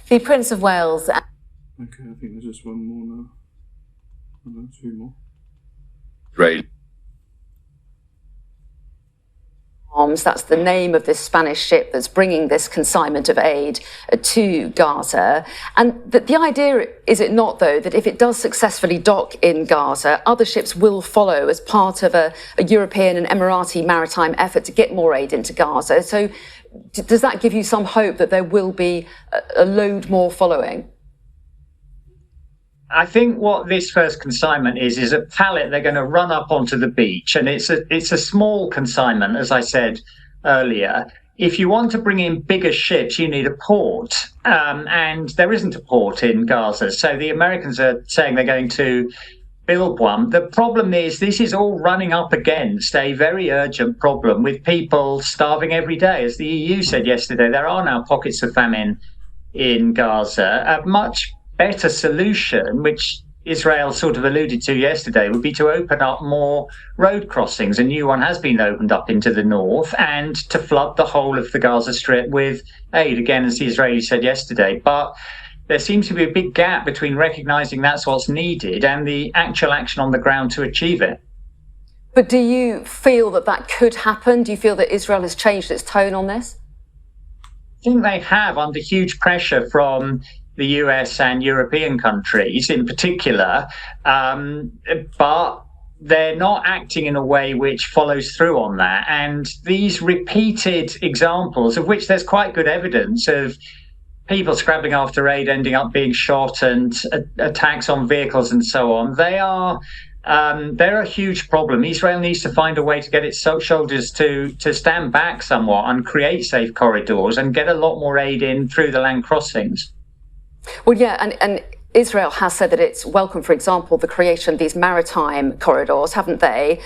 The Prince of Wales... Okay, I think there's just one more now. No, two more. Right. That's the name of this Spanish ship that's bringing this consignment of aid to Gaza. And the idea, is it not, though, that if it does successfully dock in Gaza, other ships will follow as part of a European and Emirati maritime effort to get more aid into Gaza? So does that give you some hope that there will be a load more following? I think what this first consignment is a pallet they're going to run up onto the beach, and it's a small consignment, as I said earlier. If you want to bring in bigger ships, you need a port, and there isn't a port in Gaza. So the Americans are saying they're going to build one. The problem is this is all running up against a very urgent problem with people starving every day. As the EU said yesterday, there are now pockets of famine in Gaza. A much better solution, which Israel sort of alluded to yesterday, would be to open up more road crossings. A new one has been opened up into the north, and to flood the whole of the Gaza Strip with aid, again, as the Israelis said yesterday. But there seems to be a big gap between recognising that's what's needed and the actual action on the ground to achieve it. But do you feel that that could happen? Do you feel that Israel has changed its tone on this? I think they have, under huge pressure from the US and European countries in particular, but they're not acting in a way which follows through on that. And these repeated examples, of which there's quite good evidence of people scrabbling after aid ending up being shot and attacks on vehicles and so on, they're a huge problem. Israel needs to find a way to get its soldiers to stand back somewhat and create safe corridors and get a lot more aid in through the land crossings. Well, yeah, and Israel has said that it's welcomed, for example, the creation of these maritime corridors, haven't they?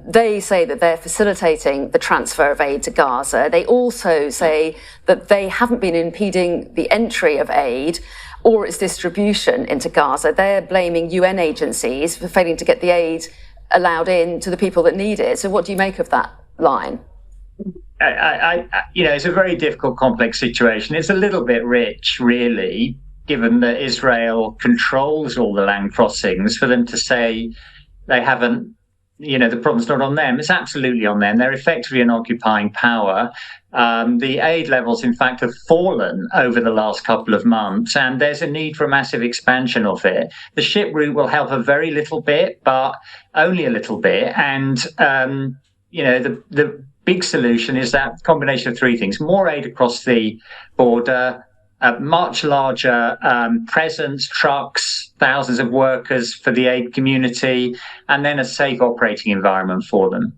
They say that they're facilitating the transfer of aid to Gaza. They also say that they haven't been impeding the entry of aid or its distribution into Gaza. They're blaming UN agencies for failing to get the aid allowed in to the people that need it. So what do you make of that line? It's a very difficult, complex situation. It's a little bit rich, really, given that Israel controls all the land crossings, for them to say they haven't, the problem's not on them. It's absolutely on them. They're effectively an occupying power. The aid levels, in fact, have fallen over the last couple of months, and there's a need for a massive expansion of it. The ship route will help a very little bit, but only a little bit. And, the big solution is that combination of three things: more aid across the border, a much larger presence, trucks, thousands of workers for the aid community, and then a safe operating environment for them.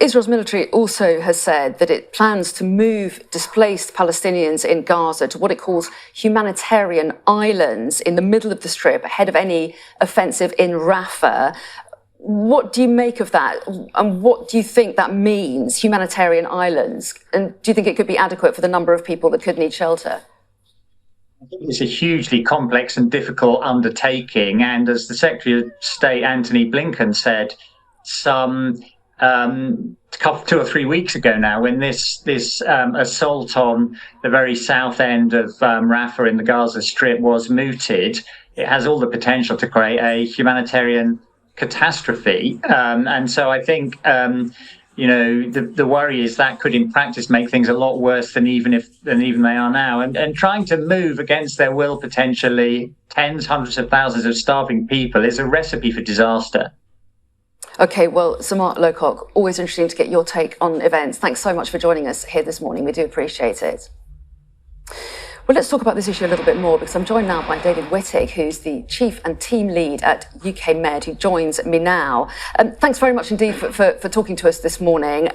Israel's military also has said that it plans to move displaced Palestinians in Gaza to what it calls humanitarian islands in the middle of the Strip ahead of any offensive in Rafah. What do you make of that? And what do you think that means, humanitarian islands? And do you think it could be adequate for the number of people that could need shelter? It's a hugely complex and difficult undertaking. And as the Secretary of State, Antony Blinken, said some 2 or 3 weeks ago now, when this assault on the very south end of Rafah in the Gaza Strip was mooted, it has all the potential to create a humanitarian catastrophe. And so I think, the worry is that could in practice make things a lot worse than even they are now. And trying to move against their will potentially tens, hundreds of thousands of starving people is a recipe for disaster. OK, well, Sir Mark Lowcock, always interesting to get your take on events. Thanks so much for joining us here this morning. We do appreciate it. Well, let's talk about this issue a little bit more, because I'm joined now by David Whittick, who's the Chief and Team Lead at UK Med, who joins me now. Thanks very much indeed for talking to us this morning.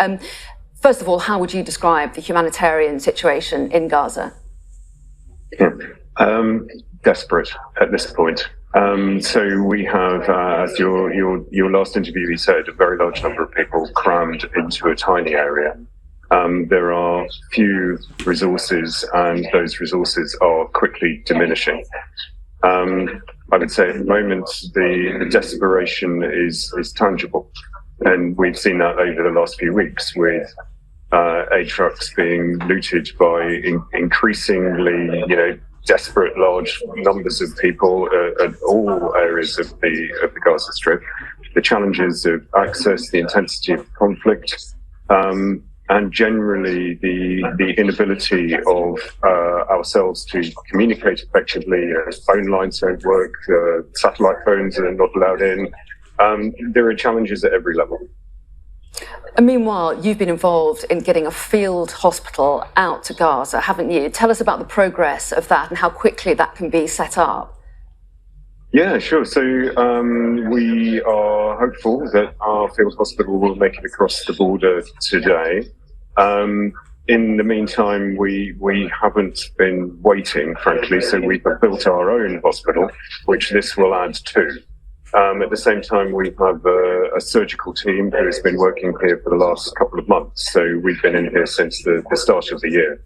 First of all, how would you describe the humanitarian situation in Gaza? Desperate at this point. So we have, as your last interviewee said, a very large number of people crammed into a tiny area. There are few resources, and those resources are quickly diminishing. I would say at the moment the desperation is tangible. And we've seen that over the last few weeks with aid trucks being looted by increasingly, desperate large numbers of people at all areas of the Gaza Strip. The challenges of access, the intensity of conflict, and generally the inability of ourselves to communicate effectively. Phone lines don't work, satellite phones are not allowed in. There are challenges at every level. And meanwhile, you've been involved in getting a field hospital out to Gaza, haven't you? Tell us about the progress of that and how quickly that can be set up. Yeah, sure. So we are hopeful that our field hospital will make it across the border today. In the meantime, we haven't been waiting, frankly, so we have built our own hospital, which this will add to. At the same time, we have a surgical team who has been working here for the last couple of months. So we've been in here since the start of the year.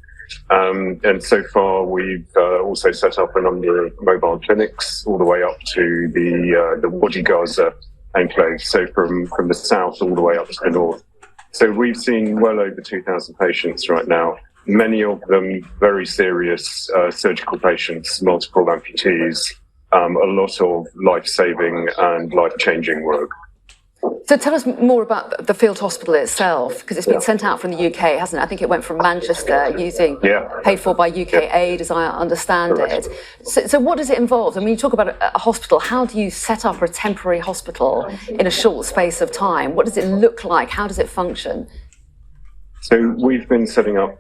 And so far, we've also set up a number of mobile clinics all the way up to the Wadi Gaza enclave, so from the south all the way up to the north. So we've seen well over 2,000 patients right now, many of them very serious surgical patients, multiple amputees, a lot of life-saving and life-changing work. So tell us more about the field hospital itself, because it's been sent out from the UK, hasn't it? I think it went from Manchester paid for by UK aid, as I understand it. So what does it involve? I mean, you talk about a hospital. How do you set up a temporary hospital in a short space of time? What does it look like? How does it function? So we've been setting up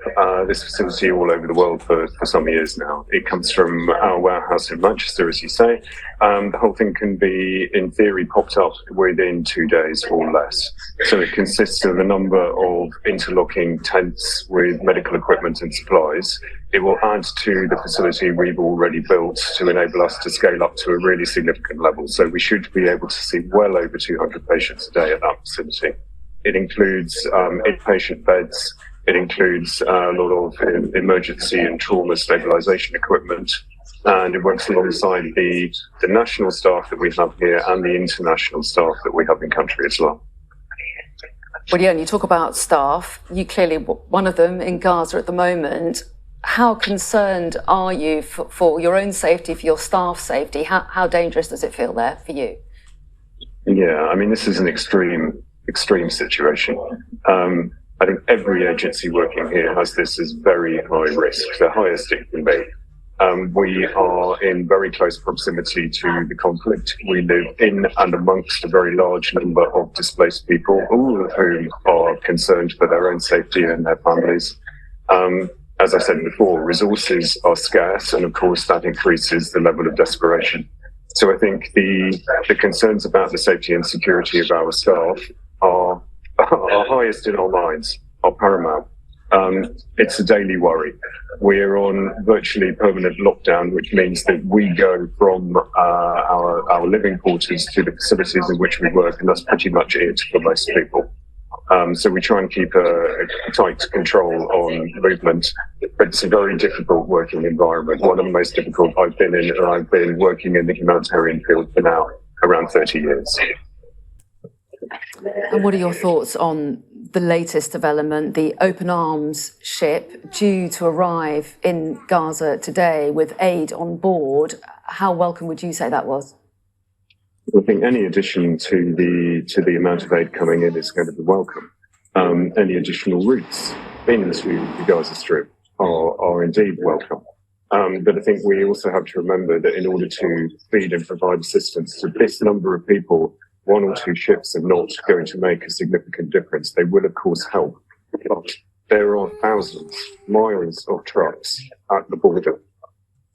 this facility all over the world for some years now. It comes from our warehouse in Manchester, as you say. The whole thing can be, in theory, popped up within 2 days or less. So it consists of a number of interlocking tents with medical equipment and supplies. It will add to the facility we've already built to enable us to scale up to a really significant level. So we should be able to see well over 200 patients a day at that facility. It includes inpatient beds. It includes a lot of emergency and trauma stabilization equipment. And it works alongside the national staff that we have here and the international staff that we have in country as well. Well, yeah, and you talk about staff. You clearly one of them in Gaza at the moment. How concerned are you for your own safety, for your staff's safety? How dangerous does it feel there for you? Yeah, I mean, this is an extreme situation. I think every agency working here has this as very high risk, the highest it can be. We are in very close proximity to the conflict. We live in and amongst a very large number of displaced people, all of whom are concerned for their own safety and their families. As I said before, resources are scarce, and of course that increases the level of desperation. So I think the concerns about the safety and security of our staff are highest in our minds, are paramount. It's a daily worry. We're on virtually permanent lockdown, which means that we go from our living quarters to the facilities in which we work, and that's pretty much it for most people. So we try and keep a tight control on movement, but it's a very difficult working environment, one of the most difficult I've been in, and I've been working in the humanitarian field for now around 30 years. And what are your thoughts on the latest development, the Open Arms ship due to arrive in Gaza today with aid on board? How welcome would you say that was? I think any addition to the amount of aid coming in is going to be welcome. Any additional routes into the Gaza Strip are indeed welcome. But I think we also have to remember that in order to feed and provide assistance to this number of people, 1 or 2 ships are not going to make a significant difference. They will, of course, help. But there are thousands, miles of trucks at the border.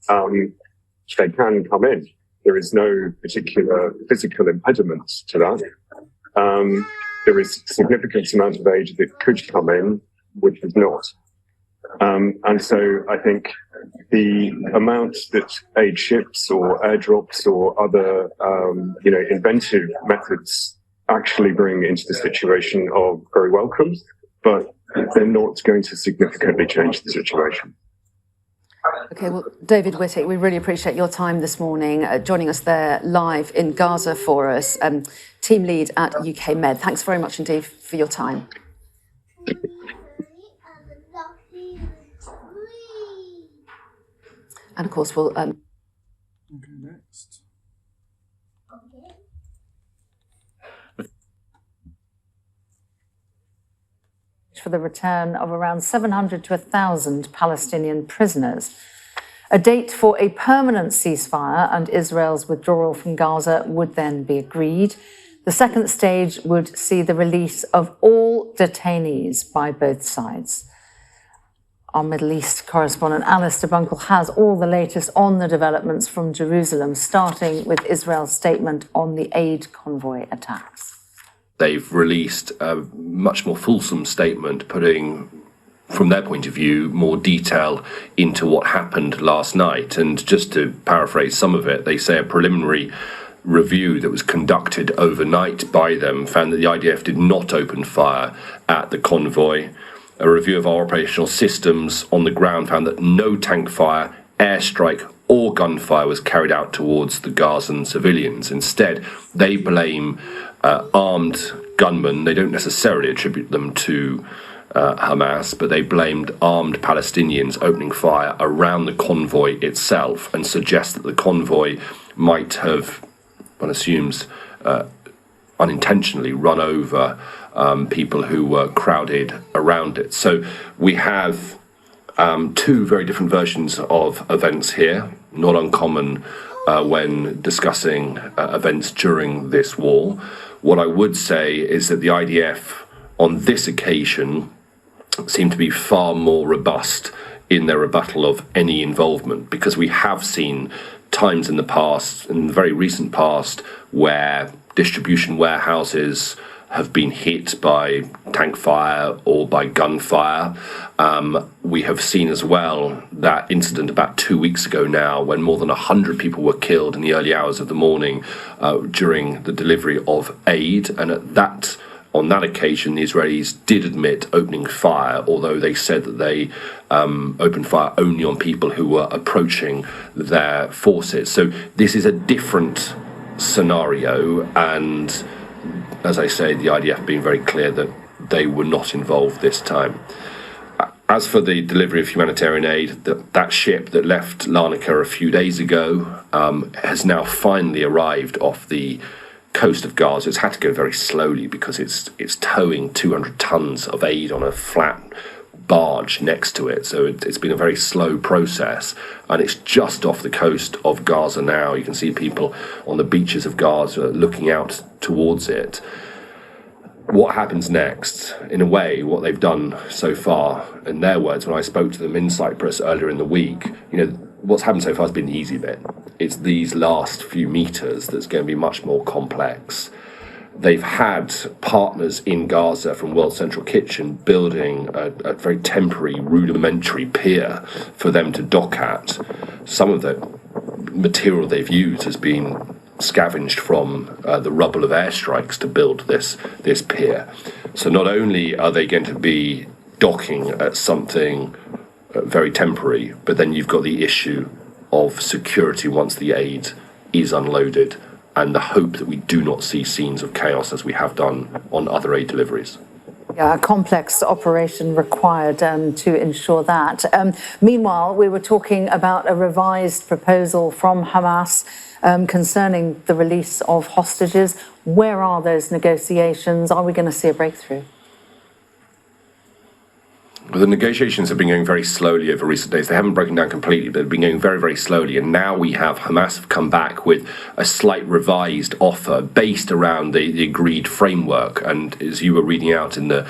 They can come in. There is no particular physical impediment to that. There is a significant amount of aid that could come in, which is not. And so I think the amount that aid ships or airdrops or other, inventive methods actually bring into the situation are very welcome, but they're not going to significantly change the situation. Okay, well, David Whittick, we really appreciate your time this morning, joining us there live in Gaza for us, team lead at UK Med. Thanks very much indeed for your time. And of course, we'll... Okay, next. For the return of around 700 to 1,000 Palestinian prisoners. A date for a permanent ceasefire and Israel's withdrawal from Gaza would then be agreed. The second stage would see the release of all detainees by both sides. Our Middle East correspondent Alistair Bunkle has all the latest on the developments from Jerusalem, starting with Israel's statement on the aid convoy attacks. They've released a much more fulsome statement, putting, from their point of view, more detail into what happened last night. And just to paraphrase some of it, they say a preliminary review that was conducted overnight by them found that the IDF did not open fire at the convoy. A review of our operational systems on the ground found that no tank fire, airstrike, or gunfire was carried out towards the Gazan civilians. Instead, they blame armed gunmen. They don't necessarily attribute them to Hamas, but they blamed armed Palestinians opening fire around the convoy itself and suggest that the convoy might have, one assumes, unintentionally run over people who were crowded around it. So we have two very different versions of events here, not uncommon when discussing events during this war. What I would say is that the IDF on this occasion seem to be far more robust in their rebuttal of any involvement, because we have seen times in the past, in the very recent past, where distribution warehouses have been hit by tank fire or by gunfire. We have seen as well that incident about 2 weeks ago now when more than 100 people were killed in the early hours of the morning during the delivery of aid. And on that occasion, the Israelis did admit opening fire, although they said that they opened fire only on people who were approaching their forces. So this is a different scenario, and as I say, the IDF being very clear that they were not involved this time. As for the delivery of humanitarian aid, that ship that left Larnaca a few days ago has now finally arrived off the coast of Gaza. It's had to go very slowly because it's towing 200 tons of aid on a flat barge next to it. So it's been a very slow process, and it's just off the coast of Gaza now. You can see people on the beaches of Gaza looking out towards it. What happens next? In a way, what they've done so far, in their words, when I spoke to them in Cyprus earlier in the week, what's happened so far has been the easy bit. It's these last few meters that's going to be much more complex. They've had partners in Gaza from World Central Kitchen building a very temporary, rudimentary pier for them to dock at. Some of the material they've used has been scavenged from the rubble of airstrikes to build this pier. So not only are they going to be docking at something very temporary, but then you've got the issue of security once the aid is unloaded, and the hope that we do not see scenes of chaos as we have done on other aid deliveries. Yeah, a complex operation required to ensure that. Meanwhile, we were talking about a revised proposal from Hamas concerning the release of hostages. Where are those negotiations? Are we going to see a breakthrough? Well, the negotiations have been going very slowly over recent days. They haven't broken down completely, but they've been going very, very slowly. And now we have Hamas have come back with a slight revised offer based around the agreed framework. And as you were reading out in the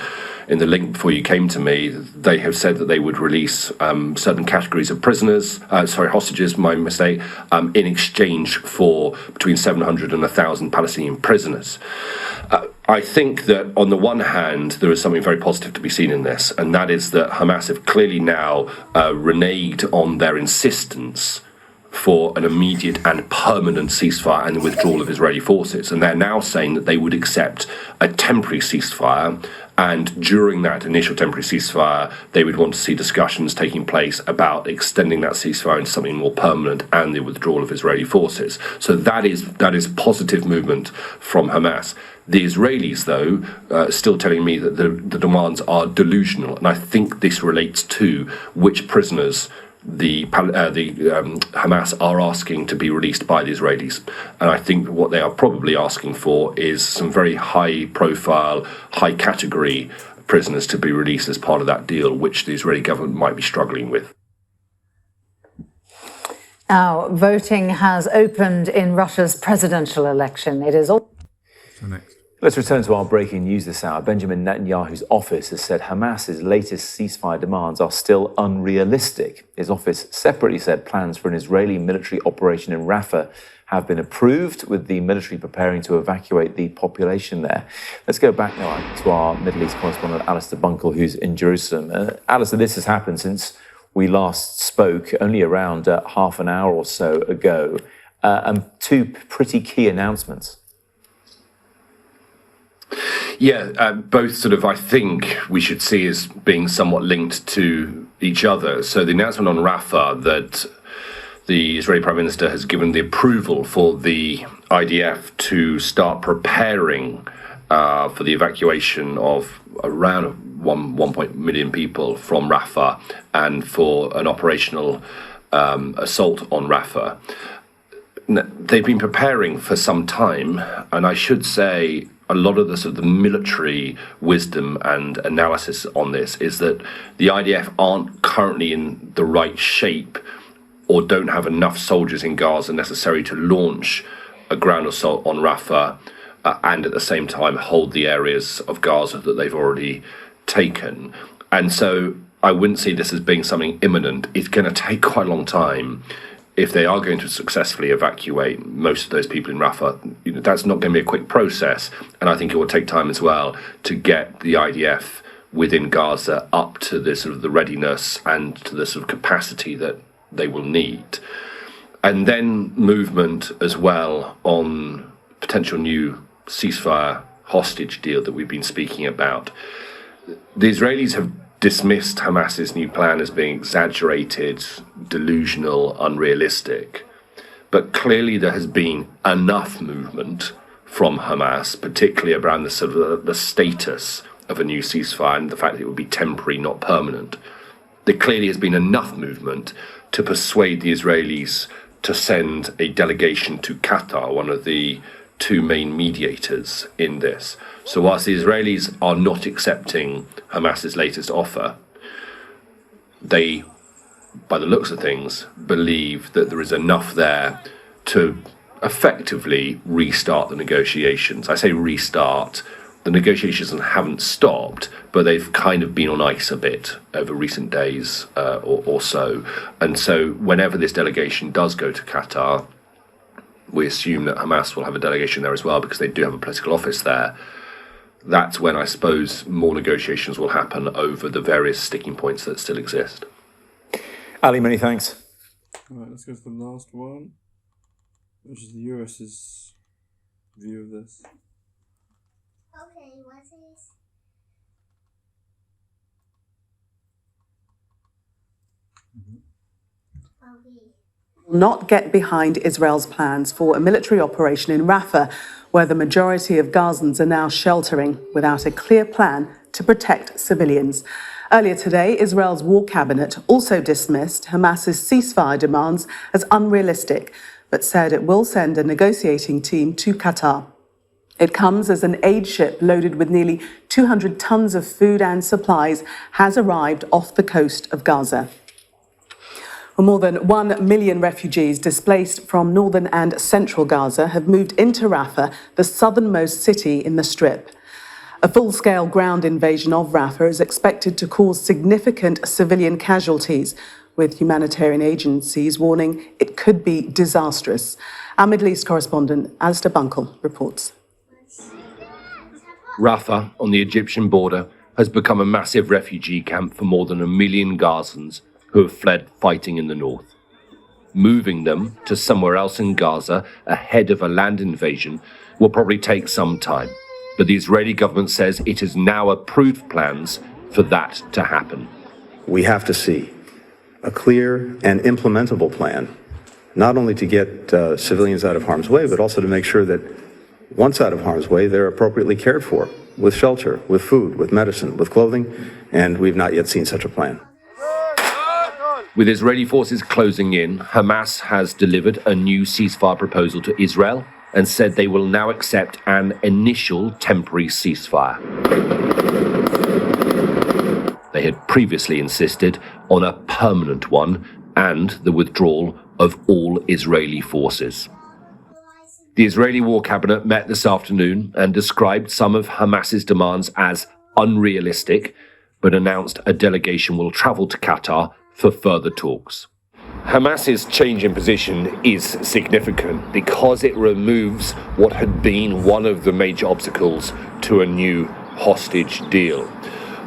link before you came to me, they have said that they would release certain categories of hostages, my mistake, in exchange for between 700 and 1,000 Palestinian prisoners. I think that on the one hand, there is something very positive to be seen in this, and that is that Hamas have clearly now reneged on their insistence for an immediate and permanent ceasefire and the withdrawal of Israeli forces. And they're now saying that they would accept a temporary ceasefire And during that initial temporary ceasefire, they would want to see discussions taking place about extending that ceasefire into something more permanent and the withdrawal of Israeli forces. So that is positive movement from Hamas. The Israelis, though, still telling me that the demands are delusional, and I think this relates to which prisoners the Hamas are asking to be released by the Israelis. And I think what they are probably asking for is some very high-profile, high-category prisoners to be released as part of that deal, which the Israeli government might be struggling with. Now, voting has opened in Russia's presidential election. It is all. Let's return to our breaking news this hour. Benjamin Netanyahu's office has said Hamas's latest ceasefire demands are still unrealistic. His office separately said plans for an Israeli military operation in Rafah have been approved, with the military preparing to evacuate the population there. Let's go back now to our Middle East correspondent, Alistair Bunkle, who's in Jerusalem. Alistair, this has happened since we last spoke, only around half an hour or so ago, and two pretty key announcements. Yeah, both sort of, I think, we should see as being somewhat linked to each other. So the announcement on Rafah that the Israeli Prime Minister has given the approval for the IDF to start preparing for the evacuation of around 1 million people from Rafah and for an operational assault on Rafah. They've been preparing for some time, and I should say a lot of the sort of the military wisdom and analysis on this is that the IDF aren't currently in the right shape or don't have enough soldiers in Gaza necessary to launch a ground assault on Rafah and at the same time hold the areas of Gaza that they've already taken. And so I wouldn't see this as being something imminent. It's going to take quite a long time. If they are going to successfully evacuate most of those people in Rafah, that's not going to be a quick process. And I think it will take time as well to get the IDF within Gaza up to the sort of the readiness and to the sort of capacity that they will need. And then movement as well on potential new ceasefire hostage deal that we've been speaking about. The Israelis have dismissed Hamas's new plan as being exaggerated, delusional, unrealistic. But clearly there has been enough movement from Hamas, particularly around the sort of the status of a new ceasefire and the fact that it would be temporary, not permanent. There clearly has been enough movement to persuade the Israelis to send a delegation to Qatar, one of the two main mediators in this. So whilst the Israelis are not accepting Hamas's latest offer, they, by the looks of things, believe that there is enough there to effectively restart the negotiations. I say restart. The negotiations haven't stopped, but they've kind of been on ice a bit over recent days or so. And so whenever this delegation does go to Qatar, we assume that Hamas will have a delegation there as well because they do have a political office there. That's when I suppose more negotiations will happen over the various sticking points that still exist. Ali, many thanks. All right, let's go to the last one, which is the US's view of this. Okay, what is? Will not get behind Israel's plans for a military operation in Rafah, where the majority of Gazans are now sheltering without a clear plan to protect civilians. Earlier today, Israel's war cabinet also dismissed Hamas's ceasefire demands as unrealistic, but said it will send a negotiating team to Qatar. It comes as an aid ship loaded with nearly 200 tons of food and supplies has arrived off the coast of Gaza. More than 1 million refugees displaced from northern and central Gaza have moved into Rafah, the southernmost city in the Strip. A full-scale ground invasion of Rafah is expected to cause significant civilian casualties, with humanitarian agencies warning it could be disastrous. Our Middle East correspondent, Alistair Bunkle, reports. Rafah, on the Egyptian border, has become a massive refugee camp for more than 1 million Gazans who have fled fighting in the north. Moving them to somewhere else in Gaza ahead of a land invasion will probably take some time. but the Israeli government says it has now approved plans for that to happen. We have to see a clear and implementable plan, not only to get civilians out of harm's way, but also to make sure that once out of harm's way, they're appropriately cared for, with shelter, with food, with medicine, with clothing, and we've not yet seen such a plan. With Israeli forces closing in, Hamas has delivered a new ceasefire proposal to Israel and said they will now accept an initial temporary ceasefire. They had previously insisted on a permanent one and the withdrawal of all Israeli forces. The Israeli War Cabinet met this afternoon and described some of Hamas's demands as unrealistic, but announced a delegation will travel to Qatar for further talks. Hamas's change in position is significant because it removes what had been one of the major obstacles to a new hostage deal.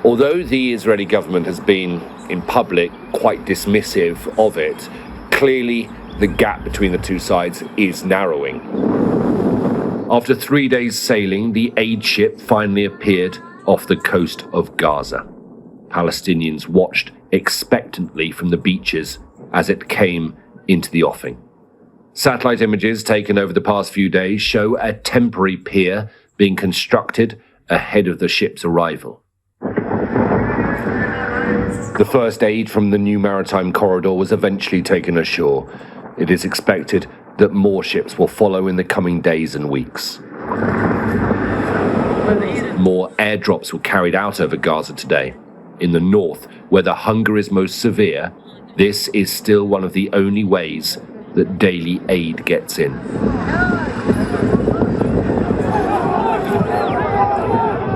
Although the Israeli government has been, in public, quite dismissive of it, clearly the gap between the two sides is narrowing. After 3 days sailing, the aid ship finally appeared off the coast of Gaza. Palestinians watched expectantly from the beaches as it came into the offing. Satellite images taken over the past few days show a temporary pier being constructed ahead of the ship's arrival. The first aid from the new maritime corridor was eventually taken ashore. It is expected that more ships will follow in the coming days and weeks. More airdrops were carried out over Gaza today. In the north, where the hunger is most severe, this is still one of the only ways that daily aid gets in.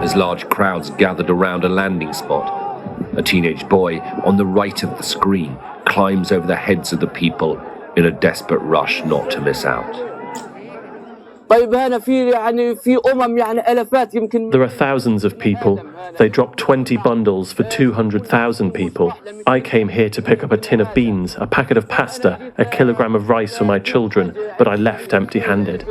As large crowds gathered around a landing spot, a teenage boy on the right of the screen climbs over the heads of the people in a desperate rush not to miss out. There are thousands of people. They dropped 20 bundles for 200,000 people. I came here to pick up a tin of beans, a packet of pasta, a kilogram of rice for my children, but I left empty-handed.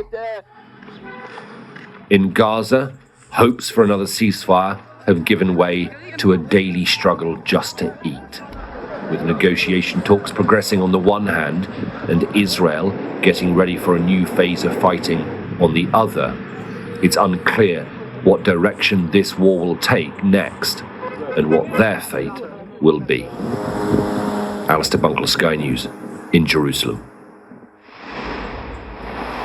In Gaza, hopes for another ceasefire have given way to a daily struggle just to eat. With negotiation talks progressing on the one hand and Israel getting ready for a new phase of fighting on the other, it's unclear what direction this war will take next and what their fate will be. Alistair Bunkle, Sky News, in Jerusalem.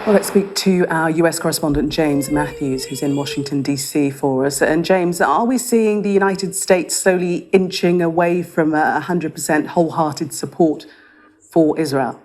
Well, let's speak to our US correspondent James Matthews, who's in Washington, D.C. for us. And James, are we seeing the United States slowly inching away from 100% wholehearted support for Israel?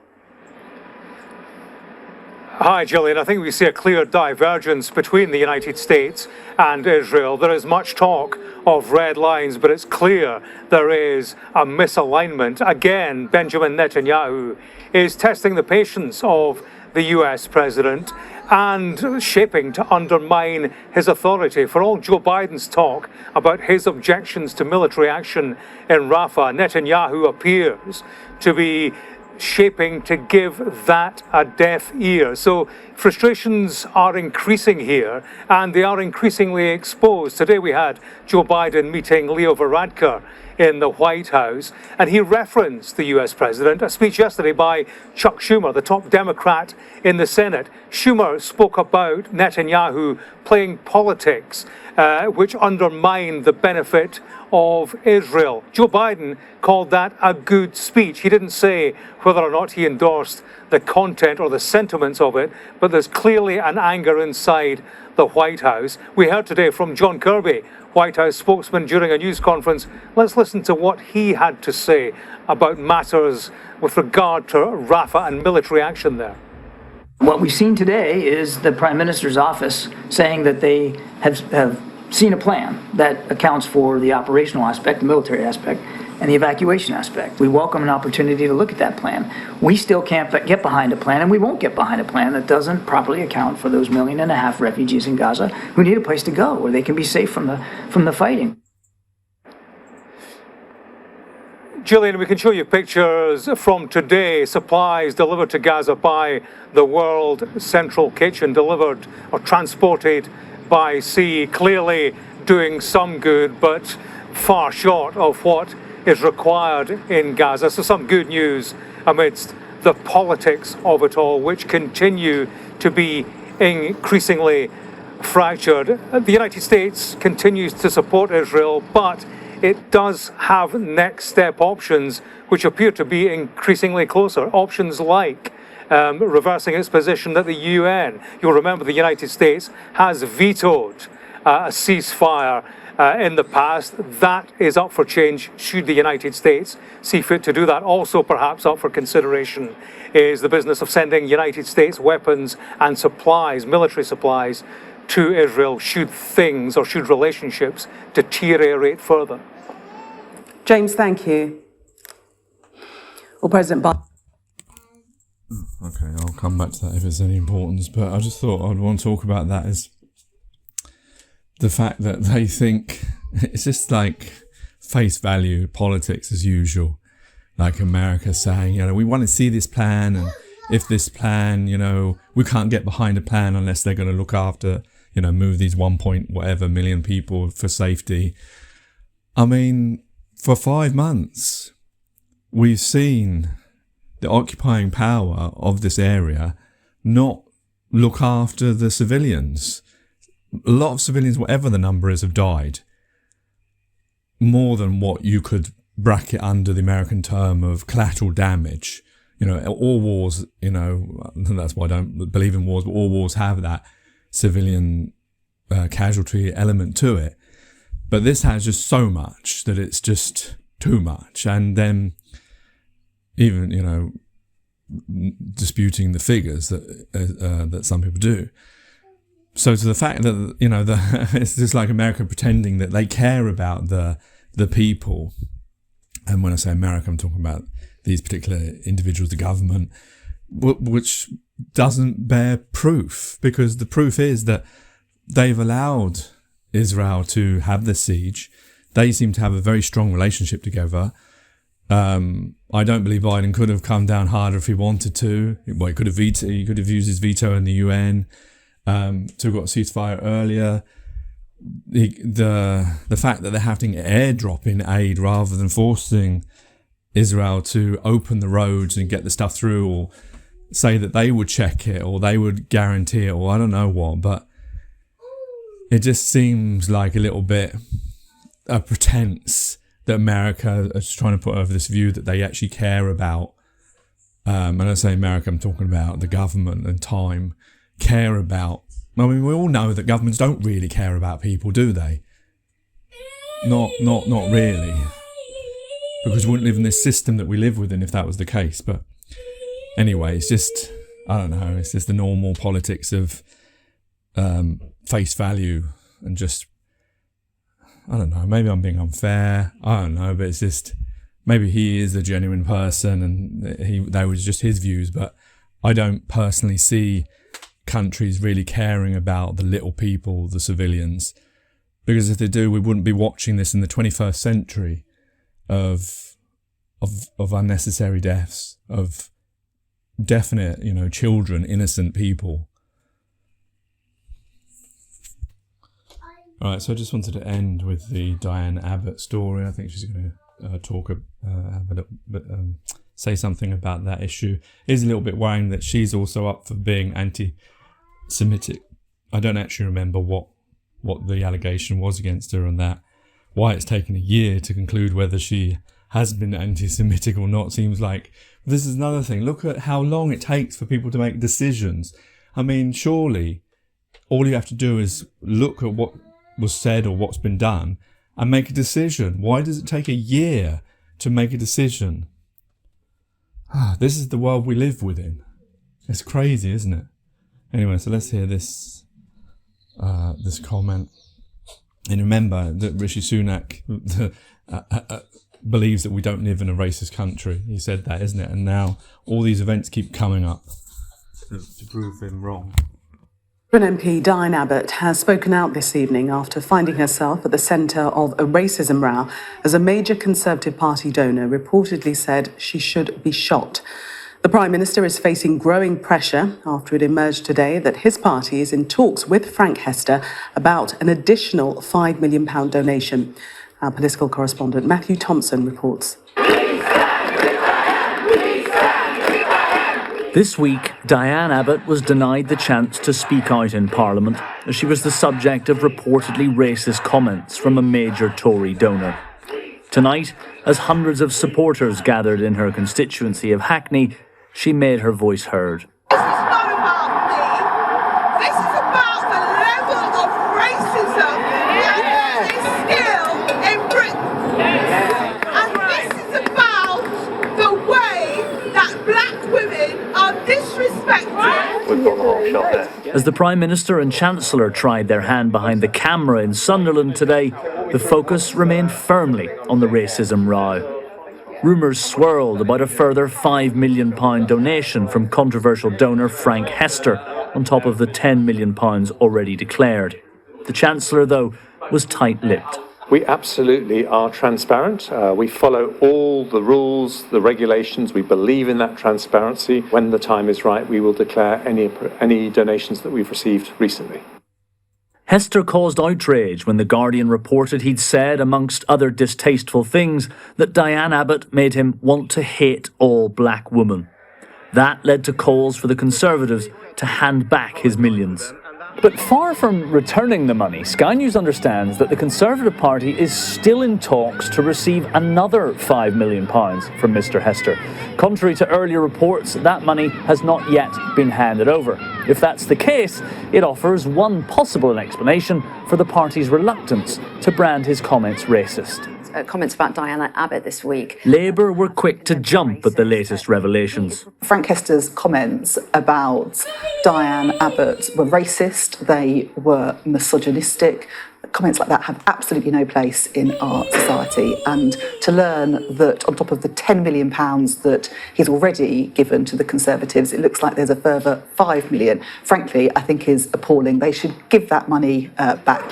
Hi, Gillian. I think we see a clear divergence between the United States and Israel. There is much talk of red lines, but it's clear there is a misalignment. Again, Benjamin Netanyahu is testing the patience of the US president and shaping to undermine his authority. For all Joe Biden's talk about his objections to military action in Rafah, Netanyahu appears to be shaping to give that a deaf ear. So frustrations are increasing here, and they are increasingly exposed. Today we had Joe Biden meeting Leo Varadkar in the White House, and he referenced the US president, a speech yesterday by Chuck Schumer, the top Democrat in the Senate. Schumer spoke about Netanyahu playing politics, which undermined the benefit of Israel. Joe Biden called that a good speech. He didn't say whether or not he endorsed the content or the sentiments of it, but there's clearly an anger inside the White House. We heard today from John Kirby, White House spokesman, during a news conference. Let's listen to what he had to say about matters with regard to Rafah and military action there. What we've seen today is the Prime Minister's office saying that they have seen a plan that accounts for the operational aspect, the military aspect, and the evacuation aspect. We welcome an opportunity to look at that plan. We still can't get behind a plan, and we won't get behind a plan that doesn't properly account for those 1.5 million refugees in Gaza who need a place to go where they can be safe from the fighting. Gillian, we can show you pictures from today, supplies delivered to Gaza by the World Central Kitchen, delivered or transported by sea, clearly doing some good, but far short of what is required in Gaza. So some good news amidst the politics of it all, which continue to be increasingly fractured. The United States continues to support Israel, but it does have next step options which appear to be increasingly closer. Options like reversing its position at the UN. You'll remember the United States has vetoed a ceasefire in the past. That is up for change should the United States see fit to do that. Also perhaps up for consideration is the business of sending United States weapons and supplies, military supplies, to Israel should things or should relationships deteriorate further. James, thank you. Well, President Biden. Okay, I'll come back to that if it's any importance, but I just thought I'd want to talk about that as the fact that they think it's just like face value politics as usual. Like America saying, we want to see this plan, and if this plan, we can't get behind a plan unless they're going to look after, move these 1 point whatever million people for safety. I mean, for 5 months, we've seen the occupying power of this area not look after the civilians. A lot of civilians, whatever the number is, have died. More than what you could bracket under the American term of collateral damage. All wars, that's why I don't believe in wars, but all wars have that civilian casualty element to it. But this has just so much that it's just too much. And then even, disputing the figures that some people do. So to the fact that, it's just like America pretending that they care about the people. And when I say America, I'm talking about these particular individuals, the government, which doesn't bear proof, because the proof is that they've allowed Israel to have the siege. They seem to have a very strong relationship together. I don't believe Biden could have come down harder if he wanted to. Well, he could have used his veto in the UN to have got a ceasefire earlier. The fact that they're having to airdrop in aid rather than forcing Israel to open the roads and get the stuff through, or say that they would check it or they would guarantee it, or I don't know what, but it just seems like a little bit a pretense that America is trying to put over this view that they actually care about, and I say America, I'm talking about the government and time, care about. I mean, we all know that governments don't really care about people, do they? Not really. Because we wouldn't live in this system that we live within if that was the case. But anyway, it's just, I don't know, it's just the normal politics of face value and just, I don't know, maybe I'm being unfair, I don't know, but it's just, maybe he is a genuine person and they were just his views, but I don't personally see countries really caring about the little people, the civilians, because if they do, we wouldn't be watching this in the 21st century of unnecessary deaths, of definite, children, innocent people. All right, so I just wanted to end with the Diane Abbott story. I think she's going to say something about that issue. It is a little bit worrying that she's also up for being anti-Semitic. I don't actually remember what the allegation was against her and that. Why it's taken a year to conclude whether she has been anti-Semitic or not seems like... This is another thing. Look at how long it takes for people to make decisions. I mean, surely all you have to do is look at what was said or what's been done and make a decision. Why does it take a year to make a decision? This is the world we live within. It's crazy, isn't it? Anyway, so let's hear this comment. And remember that Rishi Sunak believes that we don't live in a racist country. He said that, isn't it? And now all these events keep coming up to prove him wrong. An MP, Diane Abbott, has spoken out this evening after finding herself at the centre of a racism row as a major Conservative Party donor reportedly said she should be shot. The Prime Minister is facing growing pressure after it emerged today that his party is in talks with Frank Hester about an additional £5 million donation. Our political correspondent Matthew Thompson reports. This week, Diane Abbott was denied the chance to speak out in Parliament as she was the subject of reportedly racist comments from a major Tory donor. Tonight, as hundreds of supporters gathered in her constituency of Hackney, she made her voice heard. This is about the level of racism that is still in Britain. And this is about the way that black women are disrespected. We've got the whole shot there. As the Prime Minister and Chancellor tried their hand behind the camera in Sunderland today, the focus remained firmly on the racism row. Rumours swirled about a further £5 million donation from controversial donor Frank Hester, on top of the £10 million already declared. The Chancellor, though, was tight-lipped. We absolutely are transparent. We follow all the rules, the regulations. We believe in that transparency. When the time is right, we will declare any donations that we've received recently. Hester caused outrage when The Guardian reported he'd said, amongst other distasteful things, that Diane Abbott made him want to hate all black women. That led to calls for the Conservatives to hand back his millions. But far from returning the money, Sky News understands that the Conservative Party is still in talks to receive another £5 million from Mr Hester. Contrary to earlier reports, that money has not yet been handed over. If that's the case, it offers one possible explanation for the party's reluctance to brand his comments racist. Comments about Diana Abbott this week. Labour were quick to jump at the latest revelations. Frank Hester's comments about Diane Abbott were racist, they were misogynistic. Comments like that have absolutely no place in our society. And to learn that on top of the £10 million that he's already given to the Conservatives, it looks like there's a further £5 million, frankly, I think is appalling. They should give that money back.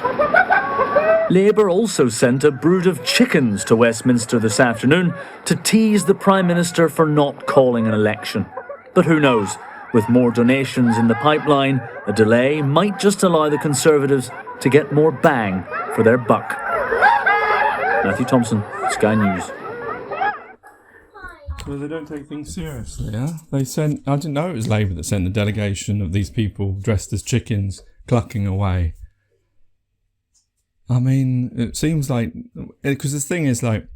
Labour also sent a brood of chickens to Westminster this afternoon to tease the Prime Minister for not calling an election. But who knows? With more donations in the pipeline, a delay might just allow the Conservatives to get more bang for their buck. Matthew Thompson, Sky News. Well, they don't take things seriously, yeah? I didn't know it was Labour that sent the delegation of these people dressed as chickens clucking away. I mean, it seems like, because the thing is, like,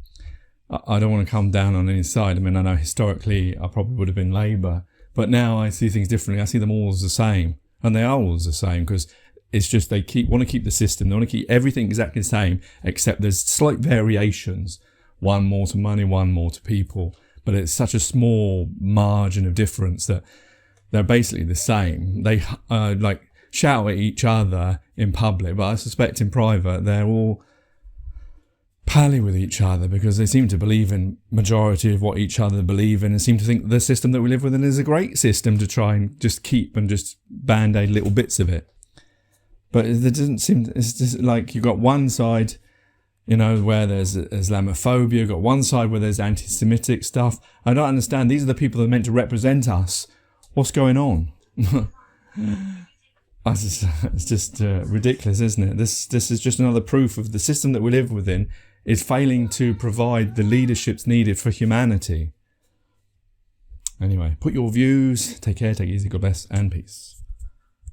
I don't want to come down on any side. I mean, I know historically I probably would have been Labour, but now I see things differently. I see them all as the same, and they are all the same, because it's just they want to keep the system. They want to keep everything exactly the same, except there's slight variations. One more to money, one more to people. But it's such a small margin of difference that they're basically the same. They shout at each other in public, but I suspect in private they're all pally with each other because they seem to believe in majority of what each other believe in and seem to think the system that we live within is a great system to try and just keep and just band-aid little bits of it. But it doesn't seem, it's just like you've got one side, you know, where there's Islamophobia, you've got one side where there's anti-Semitic stuff. I don't understand. These are the people that are meant to represent us. What's going on? It's just ridiculous, isn't it? This is just another proof of the system that we live within is failing to provide the leaderships needed for humanity. Anyway, put your views. Take care, take it easy, God bless, and peace.